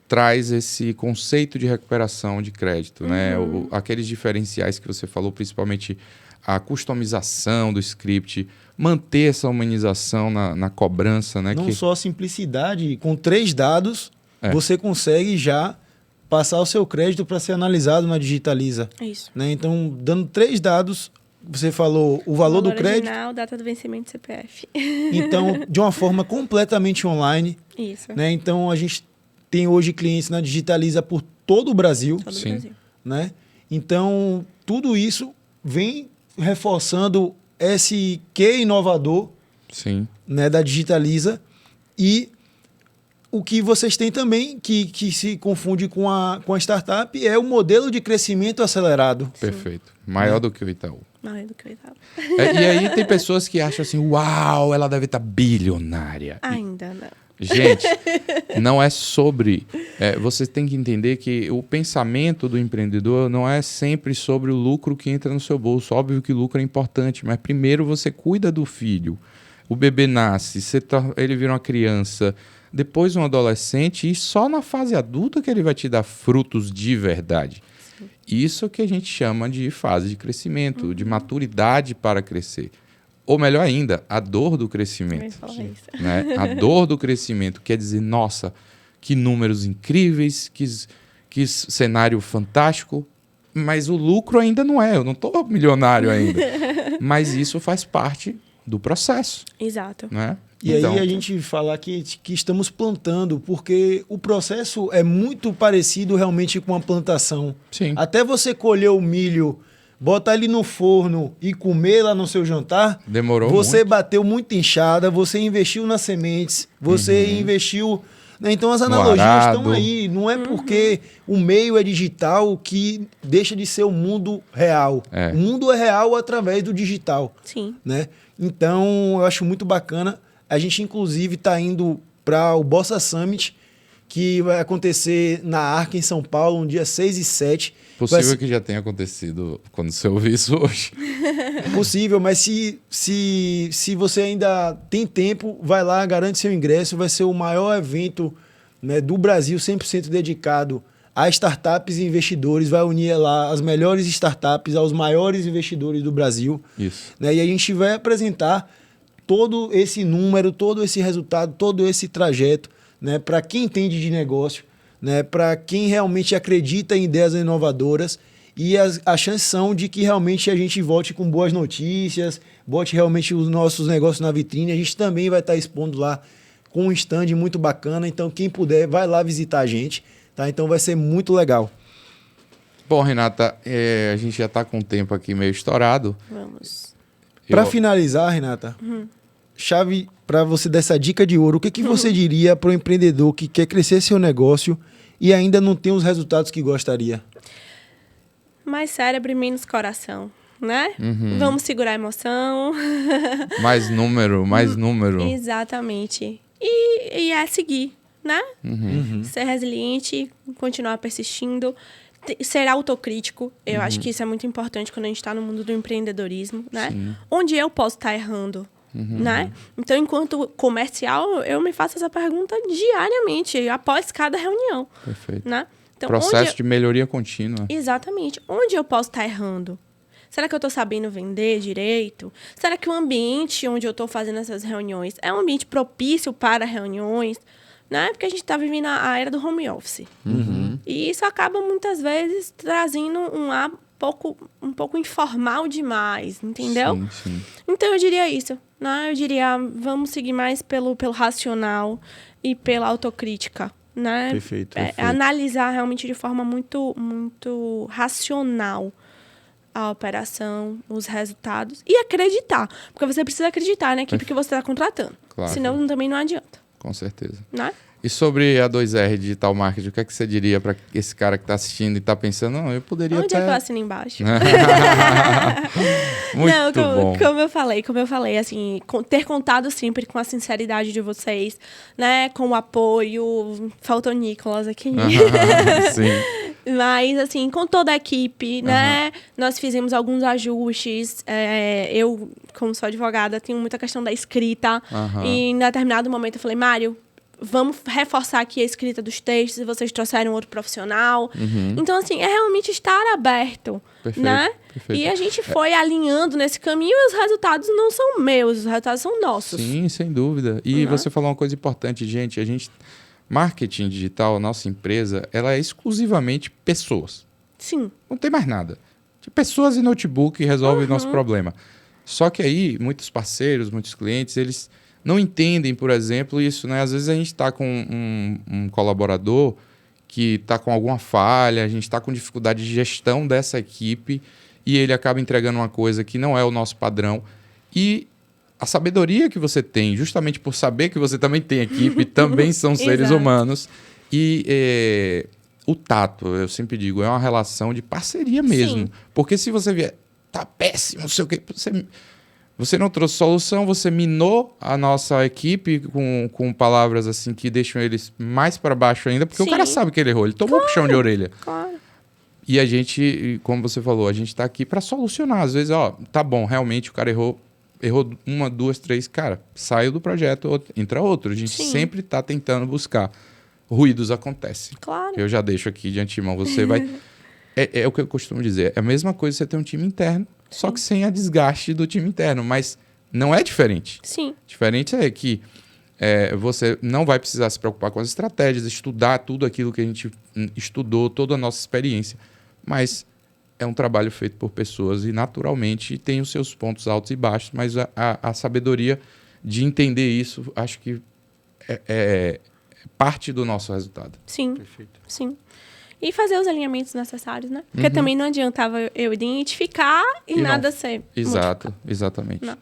Speaker 1: traz esse conceito de recuperação de crédito, né? Aqueles diferenciais que você falou, principalmente a customização do script, manter essa humanização na cobrança, né?
Speaker 2: Não só a simplicidade, com 3 dados, você consegue já passar o seu crédito para ser analisado na Digitaliza.
Speaker 3: Isso.
Speaker 2: Né? Então, dando 3 dados, você falou o valor do crédito.
Speaker 3: Original, data do vencimento do CPF.
Speaker 2: Então, de uma forma completamente online.
Speaker 3: Isso.
Speaker 2: Né? Então, a gente tem hoje clientes na Digitaliza por todo o Brasil.
Speaker 3: Todo o
Speaker 1: Sim.
Speaker 3: Brasil.
Speaker 2: Né? Então, tudo isso vem reforçando esse que inovador,
Speaker 1: Sim.
Speaker 2: né, da Digitaliza. E o que vocês têm também, que se confunde com a startup, é o modelo de crescimento acelerado.
Speaker 1: Perfeito. Maior do que o Itaú.
Speaker 3: Maior do que eu estava.
Speaker 1: E aí tem pessoas que acham assim, uau, ela deve estar bilionária.
Speaker 3: Ainda não.
Speaker 1: Gente, não é sobre... você tem que entender que o pensamento do empreendedor não é sempre sobre o lucro que entra no seu bolso. Óbvio que o lucro é importante, mas primeiro você cuida do filho. O bebê nasce, ele vira uma criança, depois um adolescente, e só na fase adulta que ele vai te dar frutos de verdade.
Speaker 3: Sim.
Speaker 1: Isso que a gente chama de fase de crescimento, de maturidade para crescer. Ou melhor ainda, a dor do crescimento.
Speaker 3: Eu ia falar isso.
Speaker 1: Né? A dor do crescimento quer dizer, nossa, que números incríveis, que cenário fantástico, mas o lucro ainda não é, eu não estou milionário ainda. Mas isso faz parte do processo.
Speaker 3: Exato.
Speaker 1: Né?
Speaker 2: E
Speaker 1: Então,
Speaker 2: aí a gente fala que estamos plantando, porque o processo é muito parecido realmente com a plantação.
Speaker 1: Sim.
Speaker 2: Até você colher o milho botar ele no forno e comer lá no seu jantar,
Speaker 1: Demorou
Speaker 2: você
Speaker 1: muito.
Speaker 2: bateu muita enxada, você investiu nas sementes, você investiu... Né? Então as analogias
Speaker 1: arado.
Speaker 2: estão aí. Não é porque o meio é digital que deixa de ser o mundo real.
Speaker 1: É.
Speaker 2: O mundo é real através do digital.
Speaker 3: Sim.
Speaker 2: Né? Então, eu acho muito bacana. A gente, inclusive, está indo para o Bossa Summit, que vai acontecer na Arca, em São Paulo, no dia 6 e 7.
Speaker 1: Possível que já tenha acontecido quando você ouvir isso hoje.
Speaker 2: Possível, mas se você ainda tem tempo, vai lá, garante seu ingresso. Vai ser o maior evento, né, do Brasil, 100% dedicado a startups e investidores. Vai unir lá as melhores startups aos maiores investidores do Brasil.
Speaker 1: Isso.
Speaker 2: Né, e a gente vai apresentar todo esse número, todo esse resultado, todo esse trajeto, né, para quem entende de negócio, né, para quem realmente acredita em ideias inovadoras, e as chances são de que realmente a gente volte com boas notícias, bote realmente os nossos negócios na vitrine. A gente também vai estar expondo lá com um stand muito bacana, então quem puder vai lá visitar a gente, tá? Então vai ser muito legal.
Speaker 1: Bom, Renata, a gente já está com o tempo aqui meio estourado.
Speaker 3: Vamos.
Speaker 2: Para finalizar, Renata, chave para você dessa dica de ouro, o que você diria para o empreendedor que quer crescer seu negócio e ainda não tem os resultados que gostaria?
Speaker 3: Mais cérebro e menos coração, né? Vamos segurar a emoção.
Speaker 1: Mais número.
Speaker 3: Exatamente. E é seguir, né? Ser resiliente, continuar persistindo, ser autocrítico. Eu acho que isso é muito importante quando a gente está no mundo do empreendedorismo, né?
Speaker 1: Sim.
Speaker 3: Onde eu posso estar errando, né? Então, enquanto comercial, eu me faço essa pergunta diariamente, após cada reunião,
Speaker 1: Perfeito.
Speaker 3: né? Então,
Speaker 1: Processo de melhoria contínua.
Speaker 3: Exatamente. Onde eu posso estar errando? Será que eu estou sabendo vender direito? Será que o ambiente onde eu estou fazendo essas reuniões é um ambiente propício para reuniões? Né? Porque a gente está vivendo a era do home office. E isso acaba, muitas vezes, trazendo um ar um pouco informal demais, entendeu?
Speaker 1: Sim, sim.
Speaker 3: Então, eu diria isso. Né? Eu diria, vamos seguir mais pelo racional e pela autocrítica. Né?
Speaker 2: Perfeito.
Speaker 3: Analisar realmente de forma muito, muito racional a operação, os resultados e acreditar. Porque você precisa acreditar na equipe que você está contratando.
Speaker 1: Claro.
Speaker 3: Senão também não adianta.
Speaker 1: Com certeza.
Speaker 3: Né?
Speaker 1: E sobre a 2R Digital Marketing, o que é que você diria para esse cara que está assistindo e está pensando, não, eu poderia
Speaker 3: Onde é que eu
Speaker 1: até...
Speaker 3: assino embaixo?
Speaker 1: Muito
Speaker 3: Não,
Speaker 1: bom.
Speaker 3: Como eu falei, assim, ter contado sempre com a sinceridade de vocês, né? Com o apoio. Faltou o Nicolas aqui.
Speaker 1: Sim.
Speaker 3: Mas, assim, com toda a equipe, né? Nós fizemos alguns ajustes. Eu, como sou advogada, tenho muita questão da escrita. E, em determinado momento, eu falei, Mário, vamos reforçar aqui a escrita dos textos e vocês trouxeram outro profissional. Então, assim, é realmente estar aberto,
Speaker 1: Perfeito,
Speaker 3: né?
Speaker 1: perfeito.
Speaker 3: E a gente foi alinhando nesse caminho e os resultados não são meus, os resultados são nossos.
Speaker 1: Sim, sem dúvida. E você falou uma coisa importante, gente. Marketing digital, nossa empresa, ela é exclusivamente pessoas.
Speaker 3: Sim.
Speaker 1: Não tem mais nada. De pessoas e notebook resolve o nosso problema. Só que aí, muitos parceiros, muitos clientes, eles não entendem, por exemplo, isso, né? Às vezes a gente está com um colaborador que está com alguma falha, a gente está com dificuldade de gestão dessa equipe e ele acaba entregando uma coisa que não é o nosso padrão. E a sabedoria que você tem, justamente por saber que você também tem equipe, também são seres
Speaker 3: Exato.
Speaker 1: humanos. E o tato, eu sempre digo, é uma relação de parceria mesmo.
Speaker 3: Sim.
Speaker 1: Porque se você vier, tá péssimo, não sei o quê, você não trouxe solução, você minou a nossa equipe com palavras assim que deixam eles mais para baixo ainda, porque
Speaker 3: Sim.
Speaker 1: o cara sabe que ele errou, ele tomou puxão de orelha.
Speaker 3: Claro.
Speaker 1: E a gente, como você falou, a gente está aqui para solucionar. Às vezes, tá bom, realmente o cara errou 1, 2, 3, cara, saiu do projeto, entra outro. A gente
Speaker 3: Sim.
Speaker 1: sempre está tentando buscar. Ruídos acontecem.
Speaker 3: Claro.
Speaker 1: Eu já deixo aqui de antemão, você vai... É o que eu costumo dizer, é a mesma coisa você ter um time interno, só que sem a desgaste do time interno, mas não é diferente.
Speaker 3: Sim.
Speaker 1: Diferente é que você não vai precisar se preocupar com as estratégias, estudar tudo aquilo que a gente estudou, toda a nossa experiência, mas é um trabalho feito por pessoas e naturalmente tem os seus pontos altos e baixos, mas a sabedoria de entender isso, acho que é parte do nosso resultado.
Speaker 3: Sim.
Speaker 2: Perfeito.
Speaker 3: Sim. e fazer os alinhamentos necessários, né? Porque também não adiantava eu identificar e
Speaker 1: não.
Speaker 3: nada ser
Speaker 1: Exato, exatamente.
Speaker 3: Não.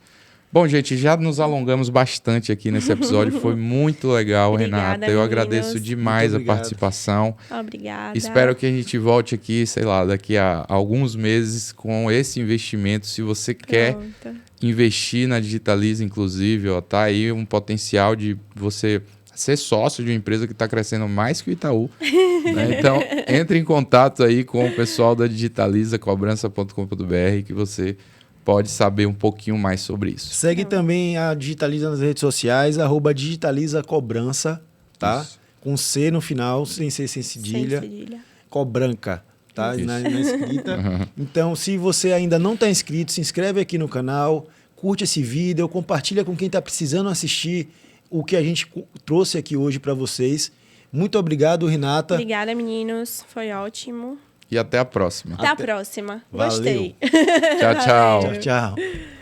Speaker 1: Bom, gente, já nos alongamos bastante aqui nesse episódio. Foi muito legal,
Speaker 3: Obrigada,
Speaker 1: Renata. Eu
Speaker 3: meninos.
Speaker 1: agradeço demais
Speaker 2: Muito
Speaker 1: a
Speaker 2: obrigado.
Speaker 1: participação.
Speaker 3: Obrigada.
Speaker 1: Espero que a gente volte aqui, sei lá, daqui a alguns meses com esse investimento. Se você quer
Speaker 3: Pronto.
Speaker 1: investir na Digitaliza, inclusive, ó, tá aí um potencial de você ser sócio de uma empresa que está crescendo mais que o Itaú. Né? Então, entre em contato aí com o pessoal da Digitaliza, cobrança.com.br, que você pode saber um pouquinho mais sobre isso.
Speaker 2: Segue também a Digitaliza nas redes sociais, @digitalizacobrança, tá?
Speaker 1: Isso.
Speaker 2: Com C no final, sem ser sem cedilha.
Speaker 3: Sem cedilha.
Speaker 2: Cobranca, tá? Na escrita. Então, se você ainda não está inscrito, se inscreve aqui no canal, curte esse vídeo, compartilha com quem está precisando assistir o que a gente trouxe aqui hoje para vocês. Muito obrigado, Renata.
Speaker 3: Obrigada, meninos. Foi ótimo.
Speaker 1: E até a próxima.
Speaker 3: Até a próxima.
Speaker 2: Valeu.
Speaker 3: Gostei.
Speaker 1: Tchau, tchau.
Speaker 2: Tchau, tchau.